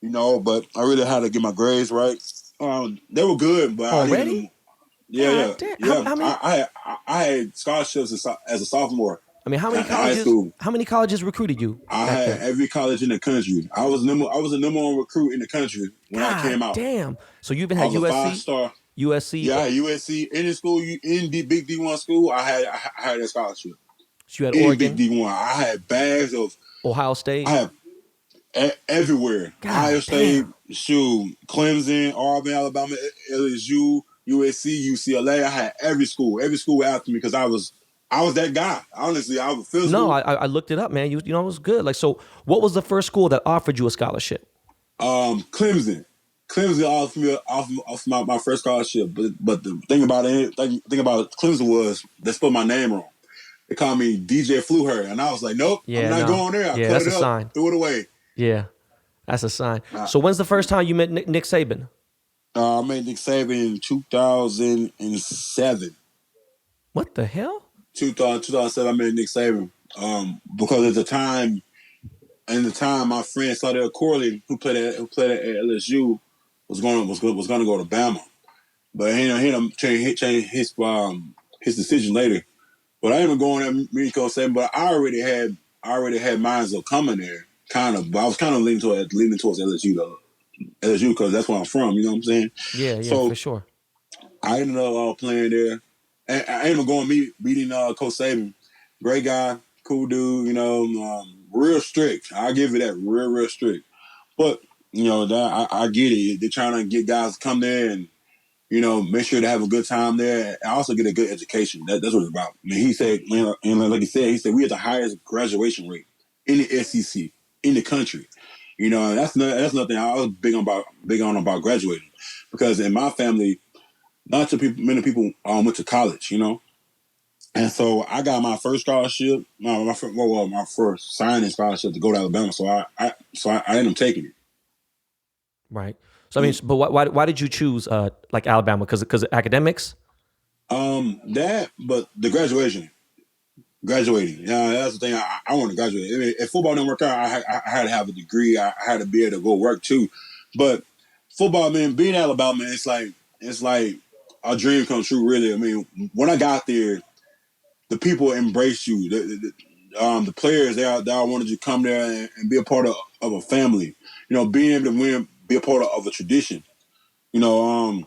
but I really had to get my grades right. They were good, but I needed them. Already? Yeah. God damn. Yeah. How many? I had scholarships as a sophomore I mean, how in many high colleges? school. How many colleges recruited you I back had then? every college in the country. I was a number one recruit in the country when I God came out. damn. So you even I had was a USC, 5-star. USC. Yeah, I had USC in the school in the big D1 school. I had that scholarship So you had in big Oregon, D1. I had bags of. Ohio State. I had everywhere. Ohio God State, damn. Clemson, Auburn, Alabama, LSU, USC, UCLA. I had every school. Every school after me because I was that guy. Honestly, I was No, physical. I looked it up, man. You know it was good. Like, so what was the first school that offered you a scholarship? Clemson. Clemson offered me off my first scholarship, but the thing about Clemson was they spelled my name wrong. They called me DJ Fluker, and I was like, nope, I'm Yeah, not no. going there. I Yeah, cut that's it a up, sign. threw it away. Yeah, that's a sign. Uh, So when's the first time you met Nick Saban? I made Nick Saban in 2007. What the hell? 2007, I met Nick Saban. Because at the time, my friend Sardell Corley, who played at LSU, was going to go to Bama, but he changed his decision later. But I ended up going at Mexico State, but I already had minds of coming there, kind of. But I was kind of leaning towards LSU though, LSU because that's where I'm from. You know what I'm saying? Yeah, for So sure. I ended up playing there, and I ended up going meeting Coach Saban, great guy, cool dude. Real strict. I give it that, real strict. But that I get it. They're trying to get guys to come there and make sure they have a good time there and also get a good education. That's what it's about. I mean, he said, and like he said, we have the highest graduation rate in the SEC, in the country. And that's nothing I was big on about graduating. Because in my family, not too many people went to college, And so I got my first scholarship, my first signing scholarship to go to Alabama. So I ended up taking it. Right. So I mean, but why did you choose like Alabama? Because academics? But the graduating. Yeah, that's the thing. I want to graduate. I mean, if football didn't work out, I had to have a degree. I had to be able to go work too. But football, man, being Alabama, it's like a dream come true. Really, I mean, when I got there, the people embraced you. The players they all wanted you to come there and be a part of a family. Being able to win, be a part of a tradition. You know,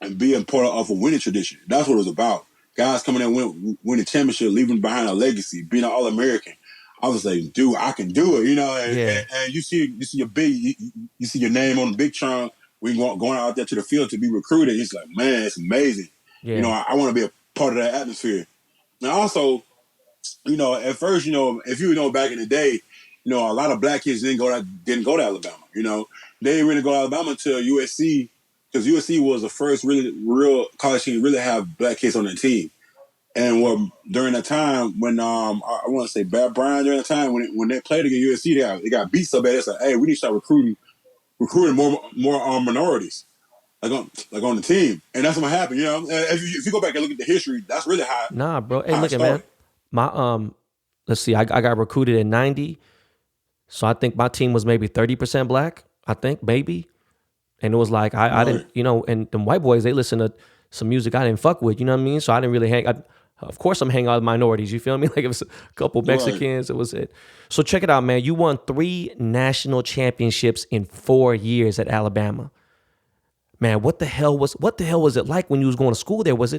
and being part of a winning tradition. That's what it was about. Guys coming in winning championship, leaving behind a legacy, being an All-American. I was like, dude, I can do it, and you see your you see your name on the big trunk. We going out there to the field to be recruited. It's like, man, it's amazing. Yeah. I want to be a part of that atmosphere. And also, at first, if back in the day, a lot of black kids didn't go to Alabama. They didn't really go to Alabama until USC, because USC was the first really real college team to really have black kids on their team. And during that time when I want to say Brad Bryan, during that time when they played against USC, they got beat so bad. It's like, hey, we need to start recruiting more minorities like on the team, and that's what happened. If you go back and look at the history, that's really how. Nah, bro. Hey, how look it at man. started. My let's see. I got recruited in '90, so I think my team was maybe 30% black. I think maybe, and it was like I didn't, and them white boys, they listen to some music I didn't fuck with. You know what I mean? So I didn't really hang. Of course, I'm hanging out with minorities. You feel me? Like it was a couple Mexicans. Right. It was it. So check it out, man. You won 3 national championships in 4 years at Alabama. Man, what the hell was it like when you was going to school there? Was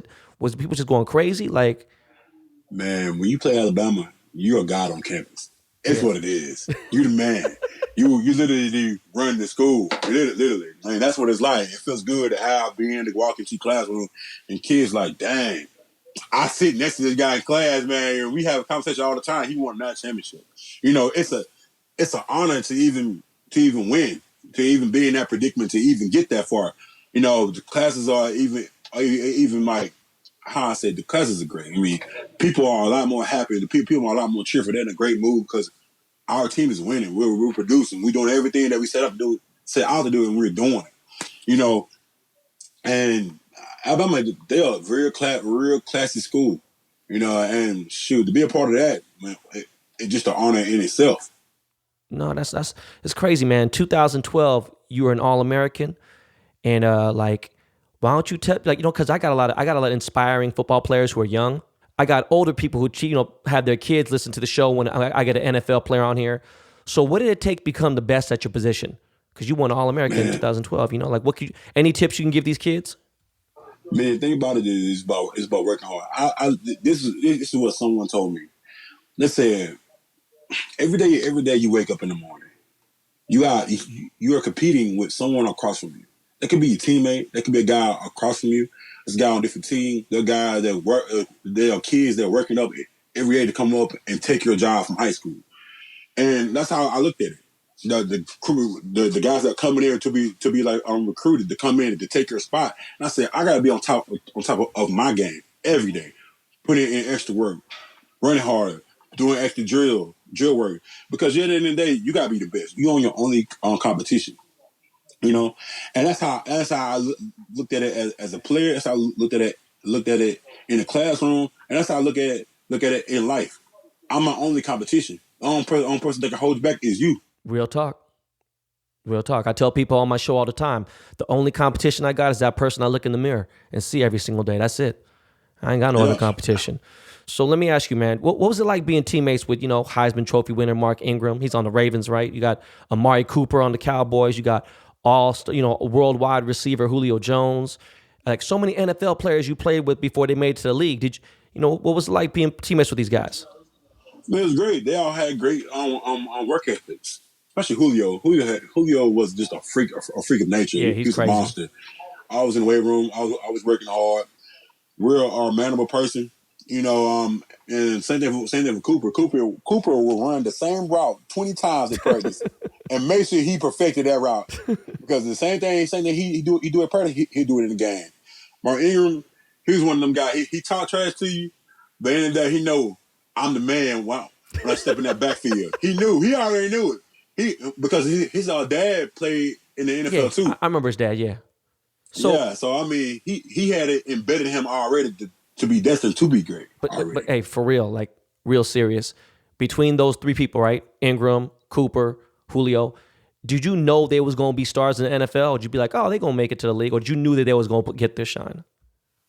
people just going crazy? Like, man, when you play Alabama, you're a god on campus. It's what it is. You the man. You literally run the school. Literally. I mean, that's what it's like. It feels good to walk into classroom and kids like, dang, I sit next to this guy in class, man, and we have a conversation all the time. He won that championship. It's an honor to even win, to even be in that predicament, to even get that far. The classes are even like how I said, the classes are great. I mean, people are a lot more happy. The people are a lot more cheerful. They're in a great mood because our team is winning. We're producing. We're doing everything that we set out to do, and we're doing it. And Alabama, they are a real classy school. And shoot, to be a part of that, man, it's just an honor in itself. No, that's it's crazy, man. 2012, you were an All-American, and why don't you tell because I got a lot of inspiring football players who are young. I got older people who have their kids listen to the show when I get an NFL player on here. So what did it take to become the best at your position? Because you won All-American in 2012. Any tips you can give these kids? Man, the thing about it is it's about working hard. This is what someone told me. Let's say every day you wake up in the morning, you are competing with someone across from you. That could be your teammate. That could be a guy across from you. There's a guy on a different team. There are guys that work. There are kids that are working up every day to come up and take your job from high school. And that's how I looked at it. The guys that are coming in to be like recruited to come in and to take your spot. And I said, I gotta be on top of my game every day, putting in extra work, running harder, doing extra drill work. Because at the end of the day, you gotta be the best. You own your only competition. And that's how I looked at it as a player. That's how I looked at it in the classroom, and that's how I look at it in life. I'm my only competition. The only person that can hold you back is you. Real talk. I tell people on my show all the time, the only competition I got is that person I look in the mirror and see every single day. That's it. I ain't got no other competition. So let me ask you, man, what was it like being teammates with, Heisman Trophy winner Mark Ingram? He's on the Ravens, right? You got Amari Cooper on the Cowboys. You got worldwide receiver Julio Jones. Like so many NFL players you played with before they made it to the league. Did what was it like being teammates with these guys? Man, it was great. They all had great work ethics. Especially Julio. Julio was just a freak of nature. Yeah, He was crazy. a monster. I was in the weight room. I was working hard. Real manable person. And same thing for Cooper. Cooper will run the same route 20 times in practice and make sure he perfected that route. Because the same thing he do it practice, he do it in the game. Mark Ingram, he was one of them guys. He talk trash to you, but in the end of the day, he know I'm the man when I step in that backfield. He already knew it. Because his dad played in the NFL too. I remember his dad, yeah. So I mean, he had it embedded in him already to be destined to be great. But hey, for real, like real serious. Between those 3 people, right? Ingram, Cooper, Julio, did you know they was going to be stars in the NFL? Or did you be like, oh, they going to make it to the league? Or did you knew that they was going to get their shine?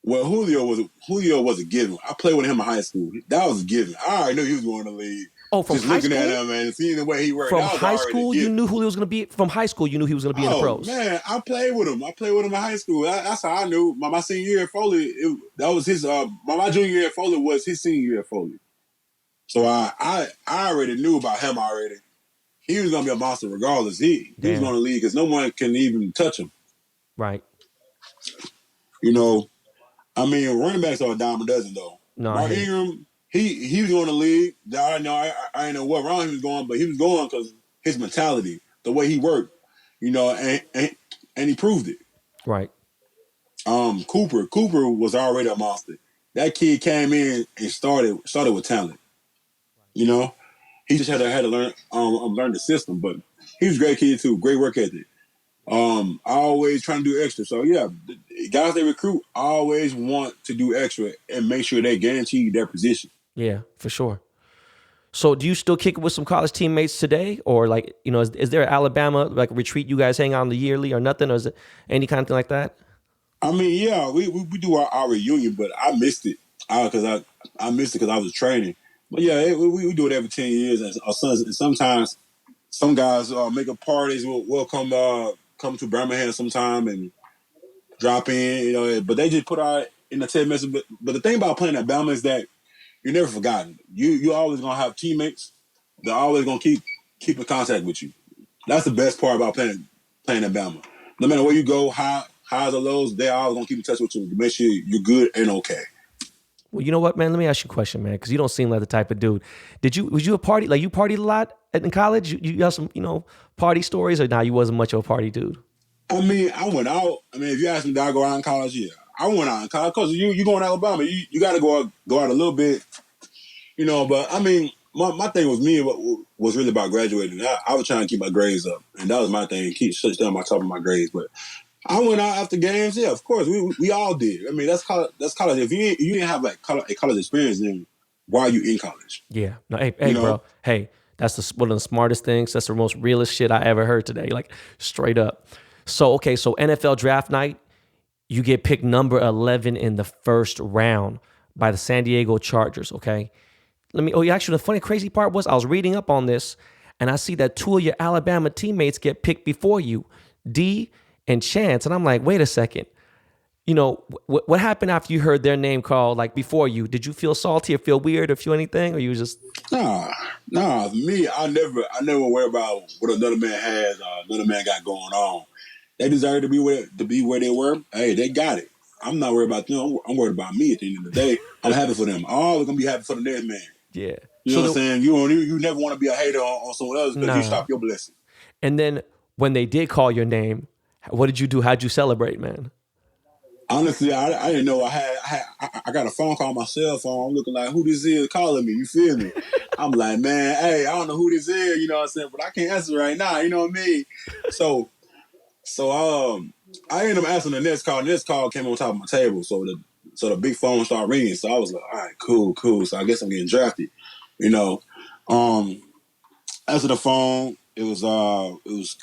Well, Julio was a given. I played with him in high school. That was a given. I already knew he was going to the league. Oh, from just high looking school? at him and seeing the way he worked. From high school, you knew Julio was going to be. From high school, you knew he was going to be in the pros. Man, I played with him. In high school. That's how I knew. My senior year at Foley, that was his. My junior year at Foley was his senior year at Foley. So I already knew about him already. He was gonna be a monster regardless. He was Damn. gonna leave because no one can even touch him. Right. You know, I mean, running backs are a dime a dozen though. No, I Mark hear you. Ingram, he was going to league. I didn't know what round he was going, but he was going because his mentality, the way he worked, and he proved it. Right. Cooper was already a monster. That kid came in and started with talent. You know, he just had to learn the system, but he was a great kid too. Great work ethic. Always trying to do extra. So yeah, the guys they recruit always want to do extra and make sure they guarantee their position. Yeah, for sure. So do you still kick it with some college teammates today? Or like, is there an Alabama like retreat you guys hang out on the yearly or nothing? Or is it any kind of thing like that? I mean, yeah, we do our reunion, but I missed it because I missed it because I was training. But yeah, we do it every 10 years. And sometimes some guys make up parties. We'll come to Birmingham sometime and drop in, but they just put out in the 10 message. But the thing about playing at Bama is that you're never forgotten. You always gonna have teammates. They're always gonna keep in contact with you. That's the best part about playing at Bama. No matter where you go, highs or lows, they're always gonna keep in touch with you to make sure you're good and okay. Well, you know what, man? Let me ask you a question, man, because you don't seem like the type of dude. Was you a party? Like you partied a lot in college? You have some, party stories, or nah, you wasn't much of a party dude? I mean, I went out. I mean, if you ask me, did I go out in college? Yeah, I went out in college because you going to Alabama, you got to go out a little bit, But I mean, my thing was was really about graduating. I was trying to keep my grades up, and that was my thing. Keep stay on my top of my grades, but I went out after games. Yeah, of course, we all did. I mean, that's college. That's college. If you didn't have like a college experience, then why are you in college? Yeah. No, hey, bro. Hey, that's one of the smartest things. That's the most realest shit I ever heard today. Like straight up. So okay, so NFL draft night, you get picked number 11 in the first round by the San Diego Chargers. Okay. Actually, the funny, crazy part was I was reading up on this, and I see that two of your Alabama teammates get picked before you, D and Chance, and I'm like, wait a second. What happened after you heard their name called, like before you? Did you feel salty or feel weird or feel anything, or you just Nah. Me, I never worry about what another man has, another man got going on. They deserve to be where they were. Hey, they got it. I'm not worried about them. I'm worried about me at the end of the day. I'm happy for them. All are gonna be happy for the next man. yeah? You know what I'm saying? You never want to be a hater on someone else because you Nah. stop your blessing. And then when they did call your name, what did you do? How'd you celebrate, man? Honestly, I didn't know I got a phone call on my cell phone. I'm looking like, who this is calling me? You feel me? I'm like, man, hey, I don't know who this is, you know what I'm saying? But I can't answer right now, you know what I mean? So I ended up answering the next call. The next call came on top of my table, so the big phone started ringing. So I was like, all right, cool. So I guess I'm getting drafted, you know. Answer the phone. It was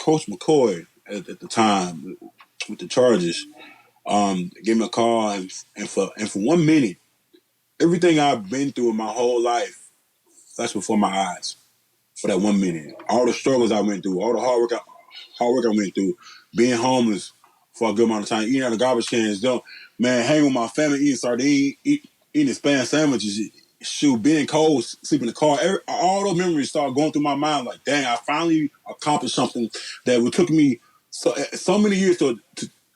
Coach McCoy at the time with the Chargers. Gave me a call, and for 1 minute, everything I've been through in my whole life flashed before my eyes. For that 1 minute, all the struggles I went through, all the hard work I went through, being homeless for a good amount of time, eating out of garbage cans, hanging with my family, eating sardines, eating Spanish sandwiches, being cold, sleeping in the car. All those memories start going through my mind. Like, dang, I finally accomplished something that would took me so many years to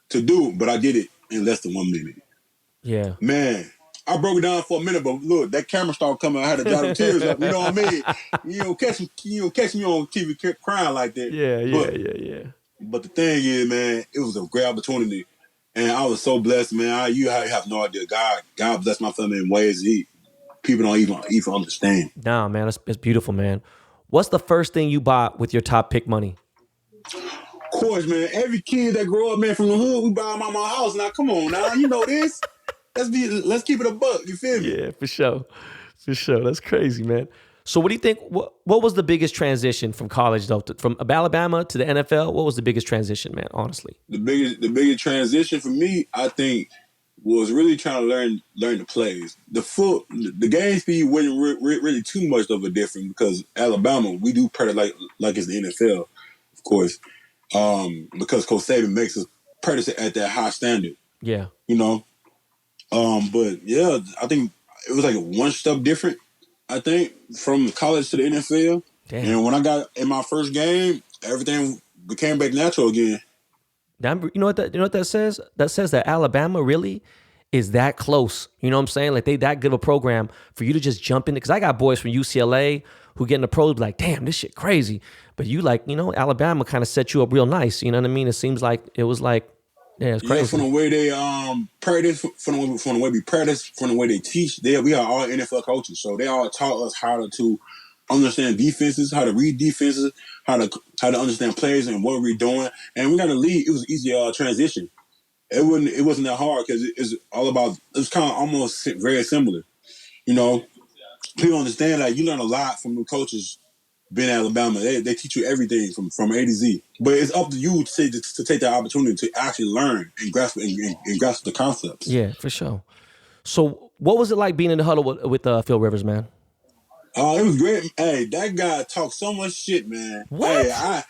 do, but I did it in less than 1 minute. Yeah. Man, I broke it down for a minute, but look, that camera started coming. I had to dry them tears up. You know what I mean? You don't catch me on TV crying like that. Yeah. But the thing is, man, it was a great opportunity, and I was so blessed, man. You have no idea. God blessed my family in ways people don't even understand. Nah, man, it's beautiful, man. What's the first thing you bought with your top pick money? Of course, man. Every kid that grow up, man, from the hood, we buy them out my house. Now, come on, now, you know this. Let's keep it a buck. You feel me? Yeah, for sure. That's crazy, man. So what do you think, what was the biggest transition from college, though, from Alabama to the NFL? What was the biggest transition, man, honestly? The biggest transition for me, I think, was really trying to learn the plays. The game speed wasn't really too much of a difference because Alabama, we do pretty like it's the NFL, of course, because Coach Saban makes us practice at that high standard. Yeah. You know? But yeah, I think it was like one step different. I think from college to the NFL, Damn. and when I got in my first game, everything became back natural again. You know what that says? That says that Alabama really is that close. You know what I'm saying? Like they that good of a program for you to just jump in. Because I got boys from UCLA who get in the pros like, damn, this shit crazy. But you like, Alabama kind of set you up real nice. You know what I mean? It seems like it was like, yeah, it's Yeah, crazy. from the way they practice, from the way we practice, from the way they teach, we are all NFL coaches, so they all taught us how to understand defenses, how to read defenses, how to understand players and what we're doing. And we got to lead. It was an easy transition. It wasn't that hard because it's all about. It's kind of almost very similar. You know, people understand that you learn a lot from the coaches being at Alabama. They teach you everything from A to Z. But it's up to you to take that opportunity to actually learn and grasp and grasp the concepts. Yeah, for sure. So what was it like being in the huddle with Phil Rivers, man? It was great. Hey, that guy talks so much shit, man. What?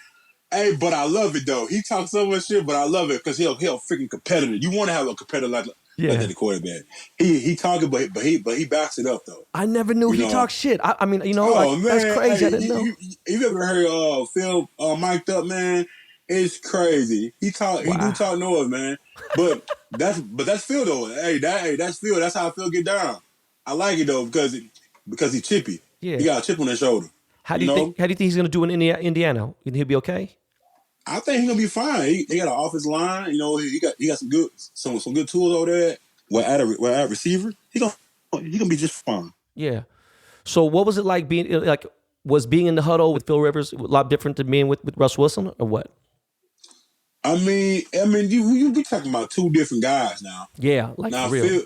Hey, but I love it though. He talks so much shit, but I love it because he'll freaking competitor. You want to have a competitor like that, the quarterback. He talking, but he backs it up though. I never knew he talked shit. I mean, Man, that's crazy. hey, I didn't know. You ever heard Phil mic'd up, man? It's crazy. He do talk noise, man. But that's Phil though. That's Phil. That's how Phil get down. I like it though because he's chippy. Yeah. He got a chip on his shoulder. How do you think he's gonna do in Indiana? You think he'll be okay? I think he's gonna be fine. He got an offensive line. He got some good tools over there. We're at receiver. He gonna be just fine. Yeah. So what was it like was being in the huddle with Phil Rivers a lot different than being with Russ Wilson or what? I mean, you be talking about two different guys now. Yeah, like now, for real.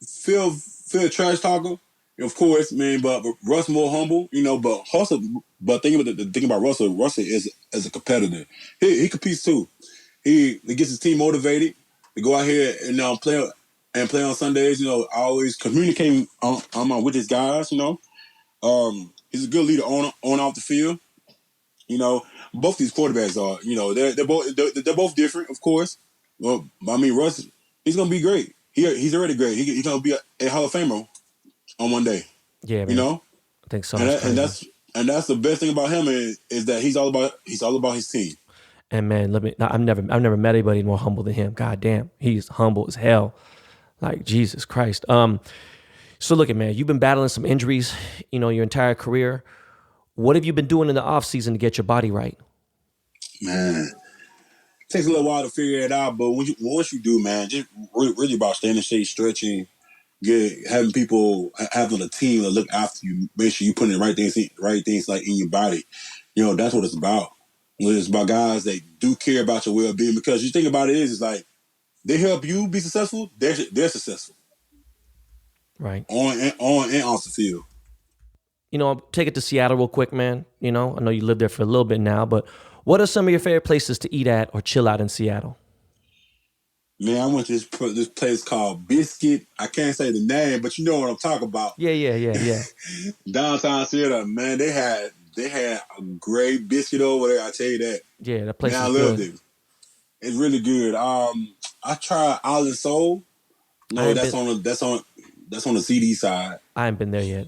Phil trash talker, of course, man. But Russ more humble, But also, the thing about Russell is as a competitor. He competes too. He gets his team motivated to go out here and play on Sundays. Always communicating with his guys. He's a good leader on off the field. Both these quarterbacks are. They're both different, of course. Well, I mean, Russ, he's gonna be great. He's already great. He's gonna be a Hall of Famer on one day. Yeah, man. I think so. And that's the best thing about him is that he's all about his team. And man, I've never met anybody more humble than him. God damn, he's humble as hell. Like Jesus Christ. So look at man, you've been battling some injuries, your entire career. What have you been doing in the off season to get your body right? Man, it takes a little while to figure it out, but once you do, man, just really about staying in shape, stretching, having people having a team to look after you, make sure you put in the right things like in your body. That's what it's about. It's about guys that do care about your well-being because you think about it is like they help you be successful. They're successful, right? On and off the field. Take it to Seattle real quick, man. I know you lived there for a little bit now, but what are some of your favorite places to eat at or chill out in Seattle? Man, I went to this place called Biscuit. I can't say the name, but you know what I'm talking about. Yeah. Downtown Seattle, man, they had a great biscuit over there. I tell you that. Yeah, that place is good. I loved it. It's really good. I tried Island Soul. No, that's on the CD side. I ain't been there yet.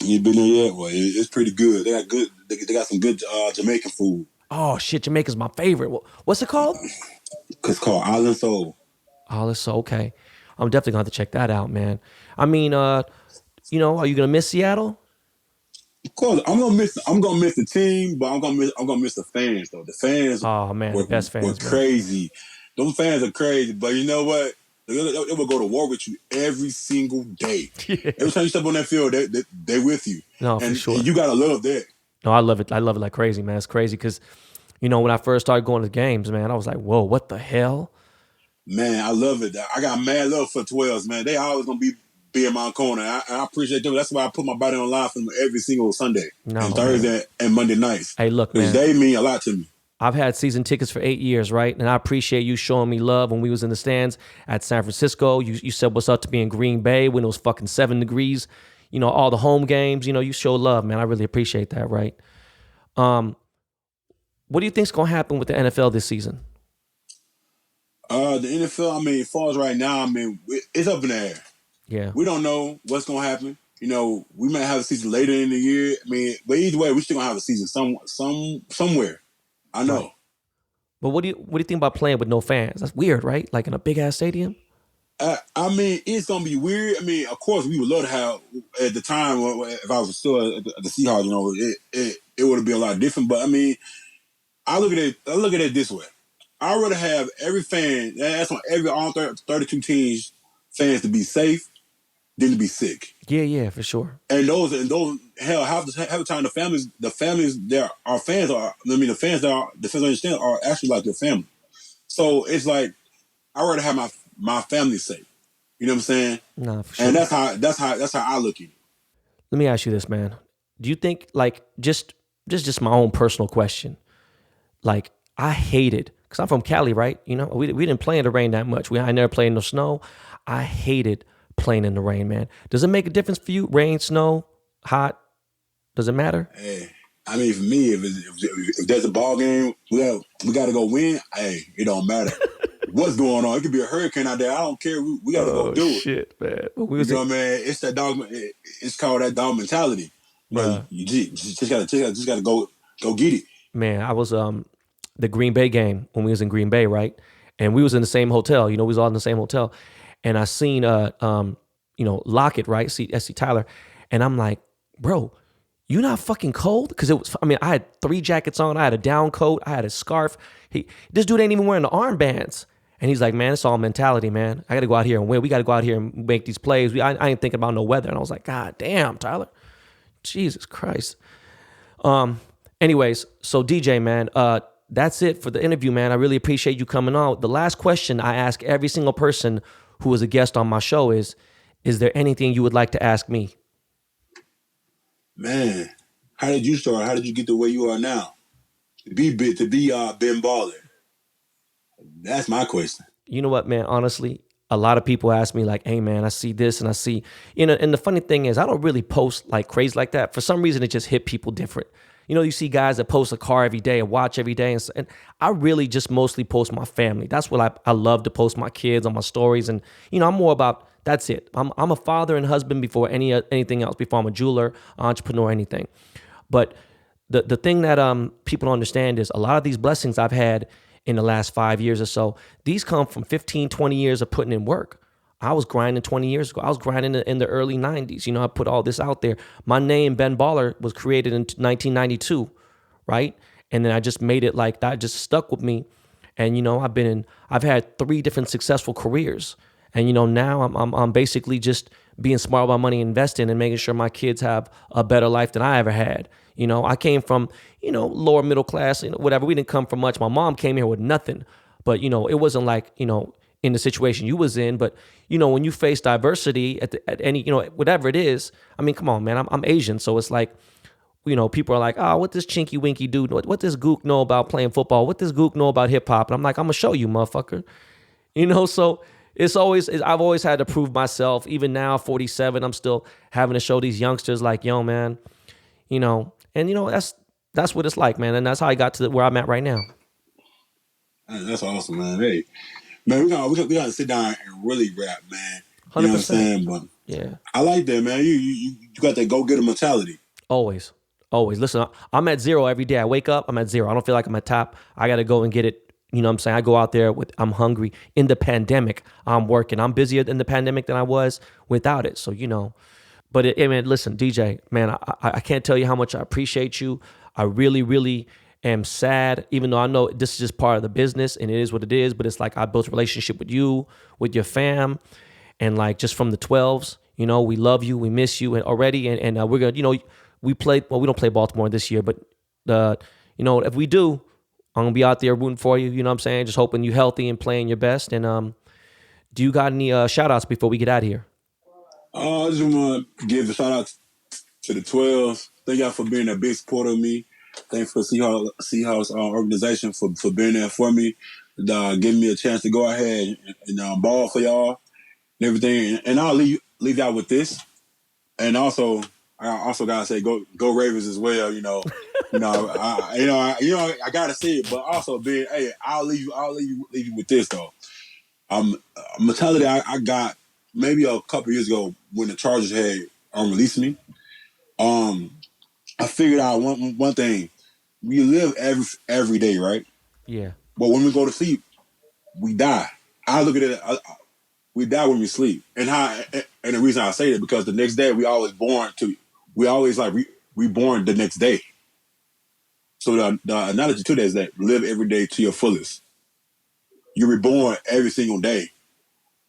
You ain't been there yet? Well, it's pretty good. They got some good Jamaican food. Oh shit, Jamaica's my favorite. What's it called? It's called Island Soul. Island Soul. Okay, I'm definitely gonna have to check that out, man. I mean, are you gonna miss Seattle? Of course, I'm gonna miss the team, but I'm gonna miss the fans though. The fans, oh man, the best fans were crazy. Those fans are crazy, but you know what? They will go to war with you every single day. Yeah. Every time you step on that field, they with you. No, for sure. And you gotta love that. No, I love it. I love it like crazy, man. It's crazy because, when I first started going to games, man, I was like, whoa, what the hell? Man, I love it. I got mad love for 12s, man. They always gonna be in my corner. I appreciate them. That's why I put my body on live for them every single Sunday and Thursday and Monday nights. Hey, look, man. They mean a lot to me. I've had season tickets for 8 years, right? And I appreciate you showing me love when we was in the stands at San Francisco. You said what's up to me in Green Bay when it was fucking 7 degrees. All the home games, you show love, man. I really appreciate that, right? What do you think's going to happen with the NFL this season? The NFL, as far as right now, it's up in the air. Yeah. We don't know what's going to happen. we might have a season later in the year. I mean, but either way, we're still gonna have a season somewhere. I know. Right. But what do you think about playing with no fans? That's weird, right? Like in a big ass stadium. I mean, it's gonna be weird. I mean, of course, we would love to have at the time if I was still at the Seahawks. It would have been a lot different. But I mean, I look at it this way. I'd rather have every fan, that's on every all 32 teams, fans to be safe than to be sick. Yeah, for sure. And those hell half the time the families that are fans are. I mean, the fans understand are actually like their family. So it's like I'd rather have my family safe. You know what I'm saying? Nah, for sure. And that's how I look at it. Let me ask you this, man. Do you think, like, just my own personal question, like, I hated, because I'm from Cali, right? You know, we didn't play in the rain that much. I never played in the snow. I hated playing in the rain, man. Does it make a difference for you? Rain, snow, hot? Does it matter? Hey, I mean, for me, if there's a ball game, we got to go win. Hey, it don't matter what's going on. It could be a hurricane out there. I don't care. We got to go do it. Shit, man. Man? It's that dog. It's called that dog mentality. Bro, you just gotta go get it. Man, I was the Green Bay game when we was in Green Bay, right? And we was in the same hotel. You know, we was all in the same hotel. And I seen Lockett, right? See Tyler, and I'm like, bro, you not fucking cold? Because I had 3 jackets on. I had a down coat. I had a scarf. This dude ain't even wearing the armbands. And he's like, man, it's all mentality, man. I got to go out here and win. We got to go out here and make these plays. I ain't thinking about no weather. And I was like, God damn, Tyler. Jesus Christ. Anyways, so DJ, man, that's it for the interview, man. I really appreciate you coming on. The last question I ask every single person who is a guest on my show is there anything you would like to ask me? Man, how did you start? How did you get the way you are now? To be Ben Baller? That's my question. You know what, man? Honestly, a lot of people ask me like, hey, man, I see this and I see, and the funny thing is I don't really post like crazy like that. For some reason, it just hit people different. You know, you see guys that post a car every day, a watch every day. And I really just mostly post my family. That's what I love to post my kids on my stories. And, I'm more about, that's it. I'm a father and husband before anything else, before I'm a jeweler, entrepreneur, anything. But the thing that people don't understand is a lot of these blessings I've had in the last 5 years or so, these come from 15, 20 years of putting in work. I was grinding 20 years ago. I was grinding in the early 90s. I put all this out there. My name, Ben Baller, was created in 1992, right? And then I just made it like that, just stuck with me. And, I've had 3 different successful careers. And, now I'm basically just being smart about money, investing, and making sure my kids have a better life than I ever had. I came from, lower middle class, whatever. We didn't come from much. My mom came here with nothing. But, it wasn't like, in the situation you was in, but when you face diversity at any, whatever it is, I mean, come on, man, I'm Asian, so it's like, people are like, oh, what this chinky winky dude, what this gook know about playing football, what this gook know about hip hop, and I'm like, I'm gonna show you, motherfucker, so I've always had to prove myself. Even now, 47, I'm still having to show these youngsters like, yo, man, that's what it's like, man, and that's how I got to where I'm at right now. That's awesome, man. Hey. Man, we gotta sit down and really rap, man. You 100%. know what I'm saying? But yeah, I like that, man. You got that go-getter mentality. Always. Listen, I'm at 0 every day. I wake up, I'm at 0. I don't feel like I'm at top. I got to go and get it. You know what I'm saying? I go out there I'm hungry. In the pandemic, I'm working. I'm busier in the pandemic than I was without it. So, But, man, listen, DJ, man, I can't tell you how much I appreciate you. I really, really am sad, even though I know this is just part of the business and it is what it is, but it's like I built a relationship with you, with your fam, and like just from the 12s, we love you, we miss you and already, and we're gonna, we don't play Baltimore this year, but if we do, I'm gonna be out there rooting for you, you know what I'm saying, just hoping you're healthy and playing your best. And do you got any shout outs before we get out of here? I just want to give a shout out to the 12s. Thank y'all for being a big supporter of me. Thanks for the Seahawks organization for being there for me, giving me a chance to go ahead and ball for y'all and everything. And I'll leave y'all with this. And also, I also gotta say, go Ravens as well. I gotta say it, but also being, hey, I'll leave you with this though. Mentality I got maybe a couple years ago when the Chargers had releasing me. I figured out one thing. We live every day, right? Yeah. But when we go to sleep, we die. I look at it. We die when we sleep, and the reason I say that because the next day we always like reborn the next day. So the analogy to that is that live every day to your fullest. You're reborn every single day.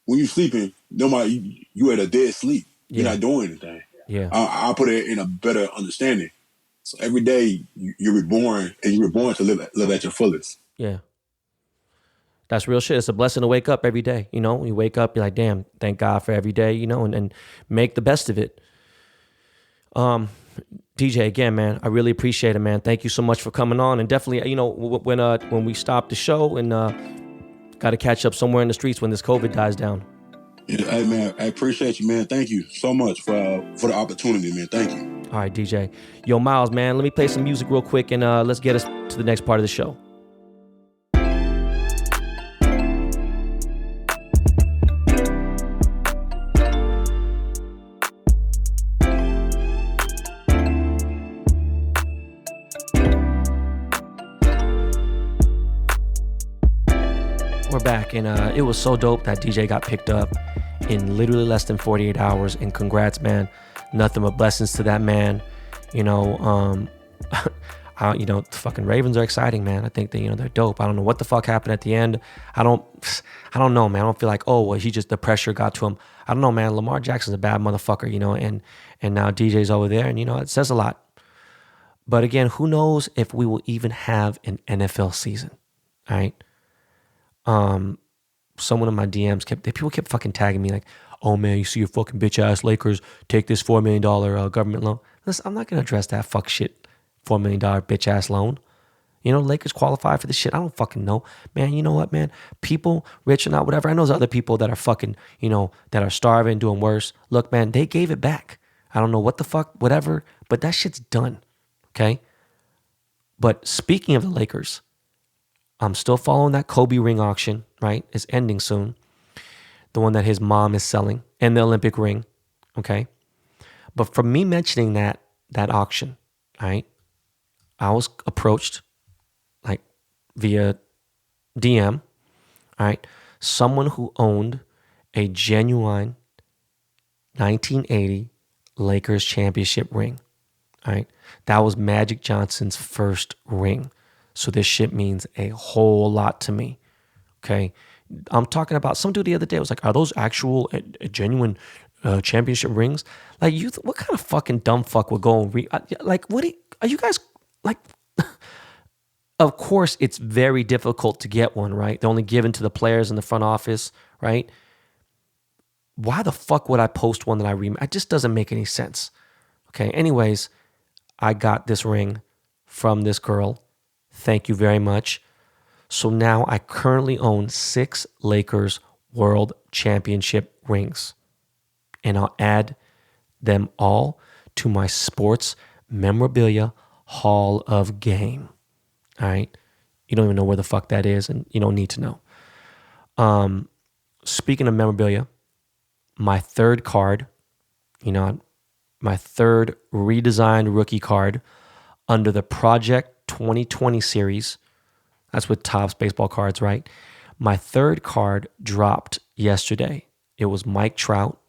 When you're sleeping, you at a dead sleep. You're not doing anything. Yeah. I'll put it in a better understanding. So every day you're reborn, and you're reborn to live at your fullest. Yeah. That's real shit. It's a blessing to wake up every day. You know, you wake up, you're like, damn, thank God for every day, you know, and make the best of it. DJ, again, man, I really appreciate it, man. Thank you so much for coming on. And definitely, you know, when we stop the show and got to catch up somewhere in the streets when this COVID dies down. Yeah, hey, man, I appreciate you, man. Thank you so much for the opportunity, man. Thank you. All right, DJ. Yo, Miles, man, let me play some music real quick and let's get us to the next part of the show. We're back, and it was so dope that DJ got picked up in literally less than 48 hours, and congrats, man. Nothing but blessings to that man. You know, the fucking Ravens are exciting, man. I think they, they're dope. I don't know what the fuck happened at the end. I don't know, man. I don't feel like, oh, well, the pressure got to him. I don't know, man. Lamar Jackson's a bad motherfucker, and now DJ's over there, and, it says a lot. But again, who knows if we will even have an NFL season, all right? Someone in my DMs people kept fucking tagging me like, oh man, you see your fucking bitch ass Lakers take this $4 million government loan. Listen, I'm not going to address that fuck shit $4 million bitch ass loan. Lakers qualify for this shit. I don't fucking know. Man, you know what, man? People, rich or not, whatever. I know there's other people that are fucking, that are starving, doing worse. Look, man, they gave it back. I don't know what the fuck, whatever, but that shit's done. Okay? But speaking of the Lakers, I'm still following that Kobe ring auction, right? It's ending soon. The one that his mom is selling, and the Olympic ring, okay? But from me mentioning that auction, right? I was approached like via DM, all right? Someone who owned a genuine 1980 Lakers championship ring, all right? That was Magic Johnson's first ring. So this shit means a whole lot to me, okay? I'm talking about, some dude the other day was like, are those actual genuine championship rings? Like, what kind of fucking dumb fuck would go and are you guys, like, of course it's very difficult to get one, right? They're only given to the players in the front office, right? Why the fuck would I post one that it just doesn't make any sense, okay? Anyways, I got this ring from this girl. Thank you very much. So now I currently own 6 Lakers World Championship rings. And I'll add them all to my sports memorabilia Hall of Game. All right? You don't even know where the fuck that is, and you don't need to know. Speaking of memorabilia, my third card, my third redesigned rookie card under the Project 2020 series. That's with Topps baseball cards, right? My third card dropped yesterday. It was Mike Trout,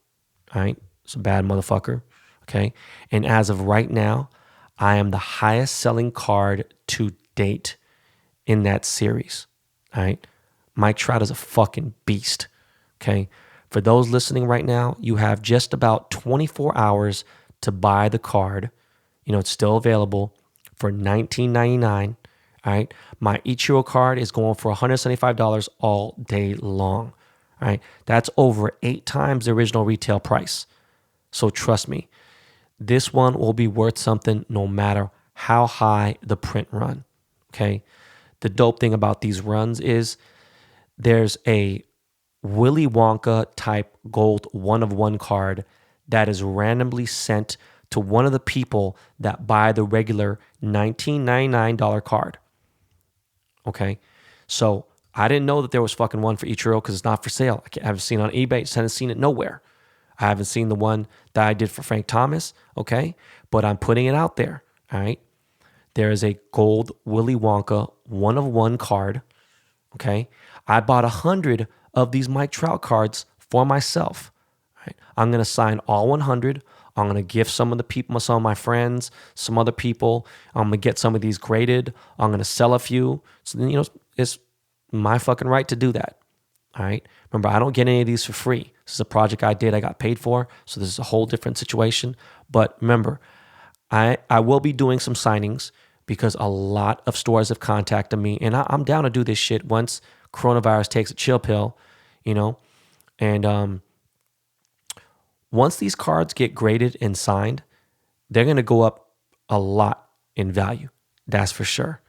all right? It's a bad motherfucker, okay? And as of right now, I am the highest selling card to date in that series, all right? Mike Trout is a fucking beast, okay? For those listening right now, you have just about 24 hours to buy the card. It's still available for $19.99, all right? My Ichiro card is going for $175 all day long, all right? That's over 8 times the original retail price. So trust me, this one will be worth something no matter how high the print run, okay? The dope thing about these runs is there's a Willy Wonka type gold 1-of-1 card that is randomly sent to one of the people that buy the regular $19.99 card. Okay? So I didn't know that there was fucking one for Ichiro because it's not for sale. I haven't seen it on eBay. I haven't seen it nowhere. I haven't seen the one that I did for Frank Thomas, okay? But I'm putting it out there, all right? There is a gold Willy Wonka 1-of-1 card, okay? I bought 100 of these Mike Trout cards for myself, right? I'm going to sign all 100. I'm going to give some of the people, some of my friends, some other people. I'm going to get some of these graded. I'm going to sell a few. So, it's my fucking right to do that. All right. Remember, I don't get any of these for free. This is a project I did. I got paid for. So this is a whole different situation. But remember, I will be doing some signings because a lot of stores have contacted me. And I'm down to do this shit once coronavirus takes a chill pill, And once these cards get graded and signed, they're going to go up a lot in value. That's for sure.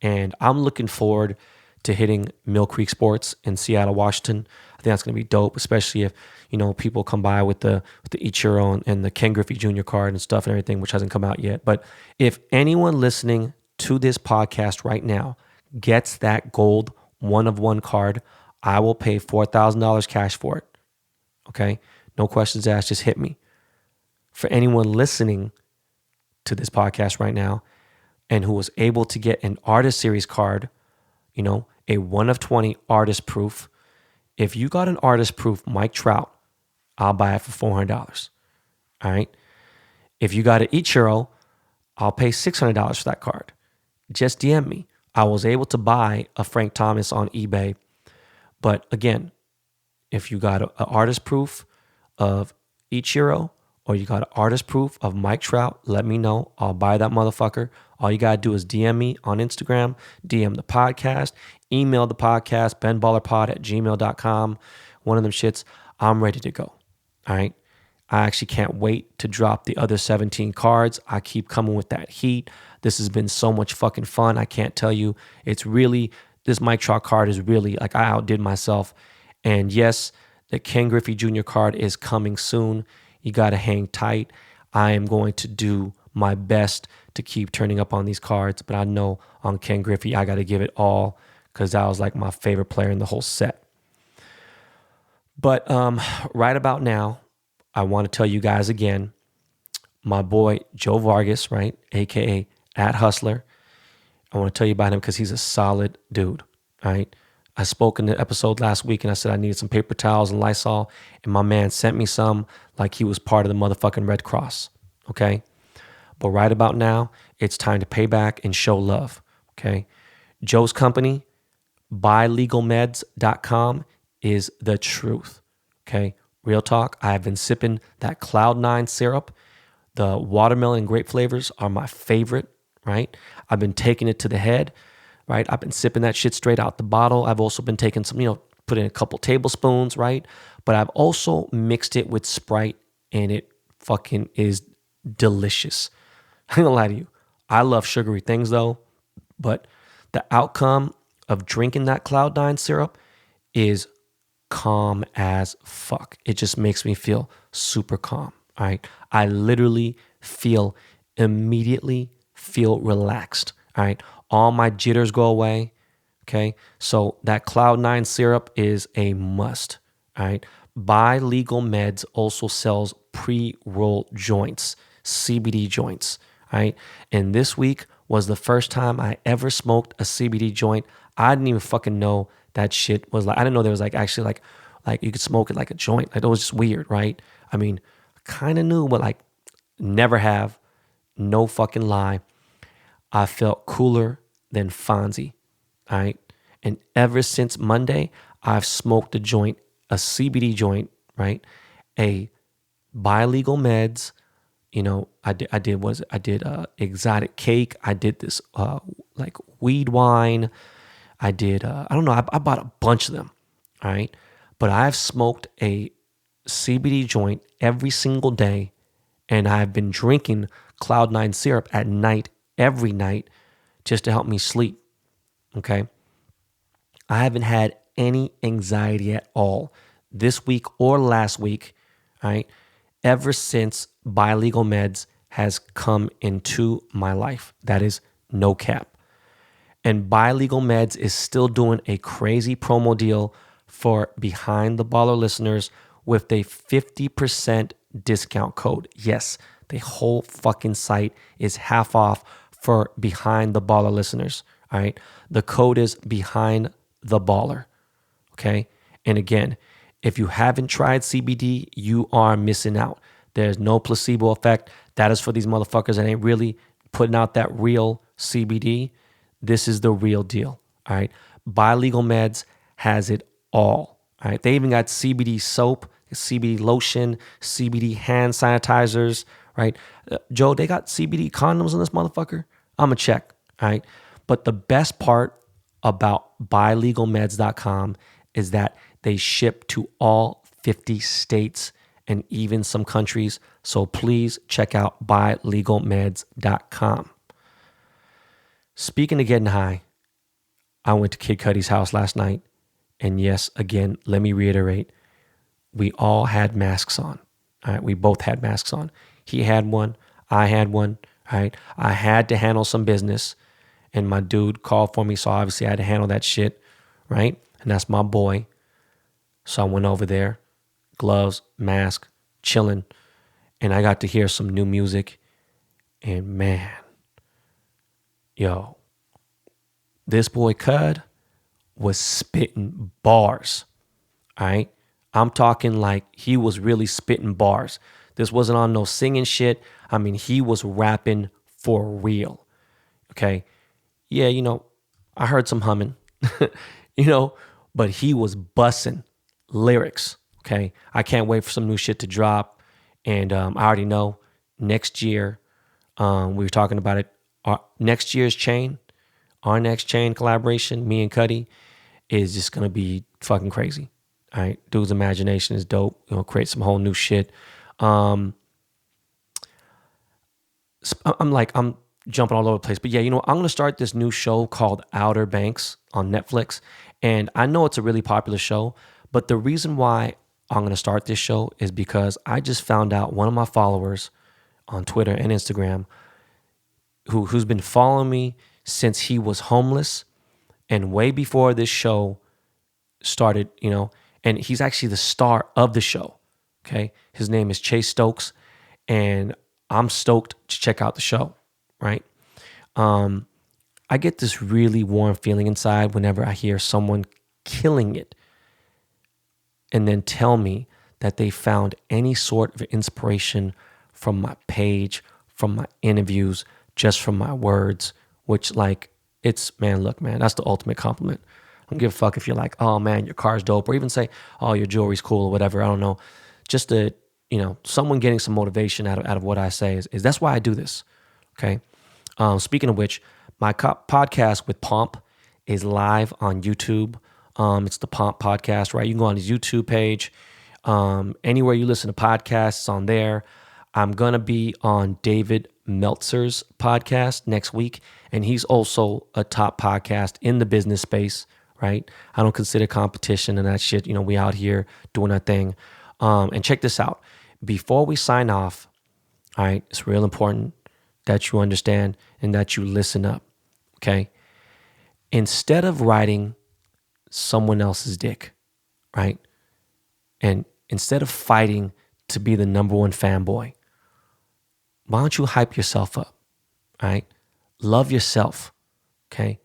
And I'm looking forward to hitting Mill Creek Sports in Seattle, Washington. I think that's going to be dope, especially if, people come by with the Ichiro and the Ken Griffey Jr. card and stuff and everything, which hasn't come out yet. But if anyone listening to this podcast right now gets that gold 1-of-1 card, I will pay $4,000 cash for it. Okay? No questions asked, just hit me. For anyone listening to this podcast right now and who was able to get an Artist Series card, a 1-of-20 artist proof. If you got an artist proof Mike Trout, I'll buy it for $400. All right? If you got an Ichiro, I'll pay $600 for that card. Just DM me. I was able to buy a Frank Thomas on eBay. But again, if you got an artist proof of Ichiro or you got an artist proof of Mike Trout, let me know. I'll buy that motherfucker. All you got to do is DM me on Instagram, DM the podcast, email the podcast, benballerpod@gmail.com. One of them shits. I'm ready to go. All right. I actually can't wait to drop the other 17 cards. I keep coming with that heat. This has been so much fucking fun. I can't tell you. This Mike Trout card is really like I outdid myself. And yes, the Ken Griffey Jr. card is coming soon. You got to hang tight. I am going to do my best to keep turning up on these cards, but I know on Ken Griffey, I got to give it all because that was like my favorite player in the whole set. But right about now, I want to tell you guys again, my boy Joe Vargas, right, a.k.a. @Hustler. I want to tell you about him because he's a solid dude, right? I spoke in the episode last week and I said I needed some paper towels and Lysol, and my man sent me some like he was part of the motherfucking Red Cross, okay? But right about now, it's time to pay back and show love, okay? Joe's company, BuyLegalMeds.com, is the truth, okay? Real talk, I have been sipping that Cloud9 syrup. The watermelon and grape flavors are my favorite, right? I've been taking it to the head, right? I've been sipping that shit straight out the bottle. I've also been taking some, put in a couple tablespoons, right? But I've also mixed it with Sprite and it fucking is delicious. I'm gonna lie to you. I love sugary things though, but the outcome of drinking that Cloud9 syrup is calm as fuck. It just makes me feel super calm, all right? I literally immediately feel relaxed, all right? All my jitters go away, okay? So that Cloud9 syrup is a must, all right? Buy Legal Meds also sells pre-roll joints, CBD joints, all right? And this week was the first time I ever smoked a CBD joint. I didn't even fucking know that shit was like, I didn't know there was like actually like you could smoke it like a joint. Like it was just weird, right? I mean, kind of knew, but like never have, no fucking lie. I felt cooler than Fonzie, all right? And ever since Monday, I've smoked a CBD joint, right? A Buy Legal Meds, I did exotic cake. I did this like weed wine. I did, I don't know, I bought a bunch of them, all right? But I've smoked a CBD joint every single day, and I've been drinking Cloud9 syrup at night, every night, just to help me sleep, okay? I haven't had any anxiety at all this week or last week, all right? Ever since Buy Legal Meds has come into my life. That is no cap. And Buy Legal Meds is still doing a crazy promo deal for Behind the Baller listeners with a 50% discount code. Yes, the whole fucking site is half off for Behind the Baller listeners. All right. The code is Behind the Baller. Okay. And again, if you haven't tried CBD, you are missing out. There's no placebo effect. That is for these motherfuckers that ain't really putting out that real CBD. This is the real deal. All right. Buy Legal Meds has it all. All right. They even got CBD soap, CBD lotion, CBD hand sanitizers. Right. Joe, they got CBD condoms on this motherfucker. I'm going to check. All right. But the best part about buylegalmeds.com is that they ship to all 50 states and even some countries. So please check out buylegalmeds.com. Speaking of getting high, I went to Kid Cudi's house last night. And yes, again, let me reiterate, we all had masks on. All right, we both had masks on. He had one, I had one. All right, I had to handle some business, and my dude called for me, so obviously I had to handle that shit, right? And that's my boy. So I went over there, gloves, mask, chilling, and I got to hear some new music. And man, yo, this boy Cud was spitting bars, all right? I'm talking like he was really spitting bars. This wasn't on no singing shit. I mean, he was rapping for real, okay? Yeah, I heard some humming, but he was bussing lyrics, okay? I can't wait for some new shit to drop. And I already know next year, we were talking about it, next year's chain, our next chain collaboration, me and Cudi, is just going to be fucking crazy. All right. Dude's imagination is dope. Create some whole new shit. I'm jumping all over the place. But yeah, I'm going to start this new show called Outer Banks on Netflix. And I know it's a really popular show, but the reason why I'm going to start this show is because I just found out one of my followers on Twitter and Instagram who's been following me since he was homeless and way before this show started, and he's actually the star of the show, okay? His name is Chase Stokes, and I'm stoked to check out the show, right? I get this really warm feeling inside whenever I hear someone killing it and then tell me that they found any sort of inspiration from my page, from my interviews, just from my words, which look, man, that's the ultimate compliment. I don't give a fuck if you're like, oh man, your car's dope, or even say, oh, your jewelry's cool or whatever. I don't know. Just someone getting some motivation out of what I say is that's why I do this. Okay. Speaking of which, my podcast with Pomp is live on YouTube. It's the Pomp podcast, right? You can go on his YouTube page. Anywhere you listen to podcasts, it's on there. I'm going to be on David Meltzer's podcast next week, and he's also a top podcast in the business space, right? I don't consider competition and that shit. We out here doing our thing. And check this out. Before we sign off, all right, it's real important that you understand and that you listen up, okay? Instead of riding someone else's dick, right? And instead of fighting to be the number one fanboy, why don't you hype yourself up, all right? Love yourself, okay?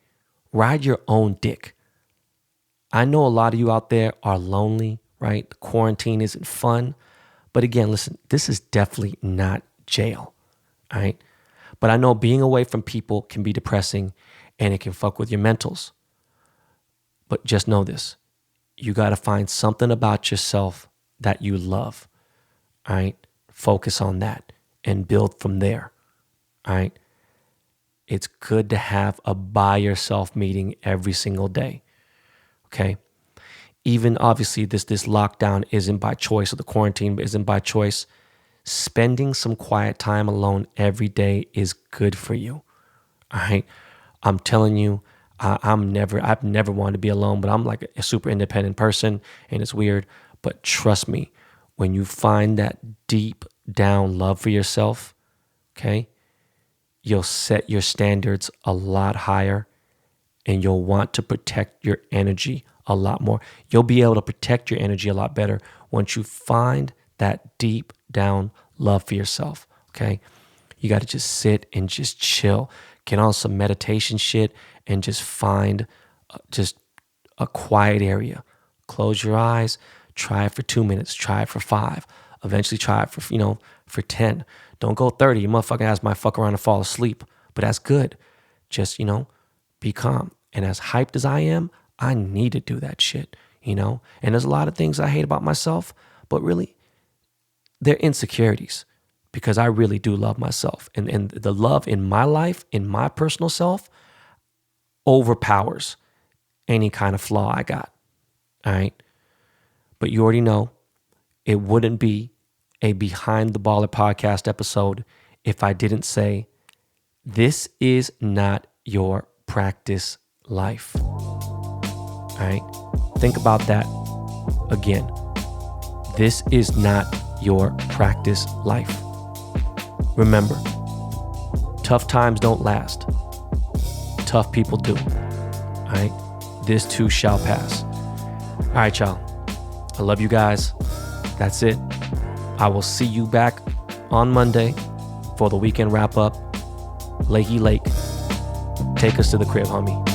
Ride your own dick. I know a lot of you out there are lonely, right? The quarantine isn't fun. But again, listen, this is definitely not jail, all right? But I know being away from people can be depressing and it can fuck with your mentals. But just know this. You got to find something about yourself that you love, all right? Focus on that and build from there, all right? It's good to have a by yourself meeting every single day, okay? Even obviously this lockdown isn't by choice, or the quarantine isn't by choice. Spending some quiet time alone every day is good for you, all right? I'm telling you, I've never wanted to be alone, but I'm like a super independent person, and it's weird. But trust me, when you find that deep down love for yourself, okay, you'll set your standards a lot higher, and you'll want to protect your energy a lot more. You'll be able to protect your energy a lot better once you find that deep down love for yourself, okay, you got to just sit and just chill. Get on some meditation shit and just find just a quiet area. Close your eyes. Try it for 2 minutes. Try it for 5. Eventually try it for 10. Don't go 30. Your motherfucking ass might fuck around and fall asleep. But that's good. Just, be calm. And as hyped as I am, I need to do that shit, And there's a lot of things I hate about myself, but really, they're insecurities because I really do love myself. And the love in my life, in my personal self, overpowers any kind of flaw I got. All right? But you already know it wouldn't be a Behind the Baller podcast episode if I didn't say, this is not your practice life. All right? Think about that again. This is not your practice life. Remember, tough times don't last. Tough people do. All right? This too shall pass. All right, y'all. I love you guys. That's it. I will see you back on Monday for the weekend wrap up. Lakey Lake, take us to the crib, homie.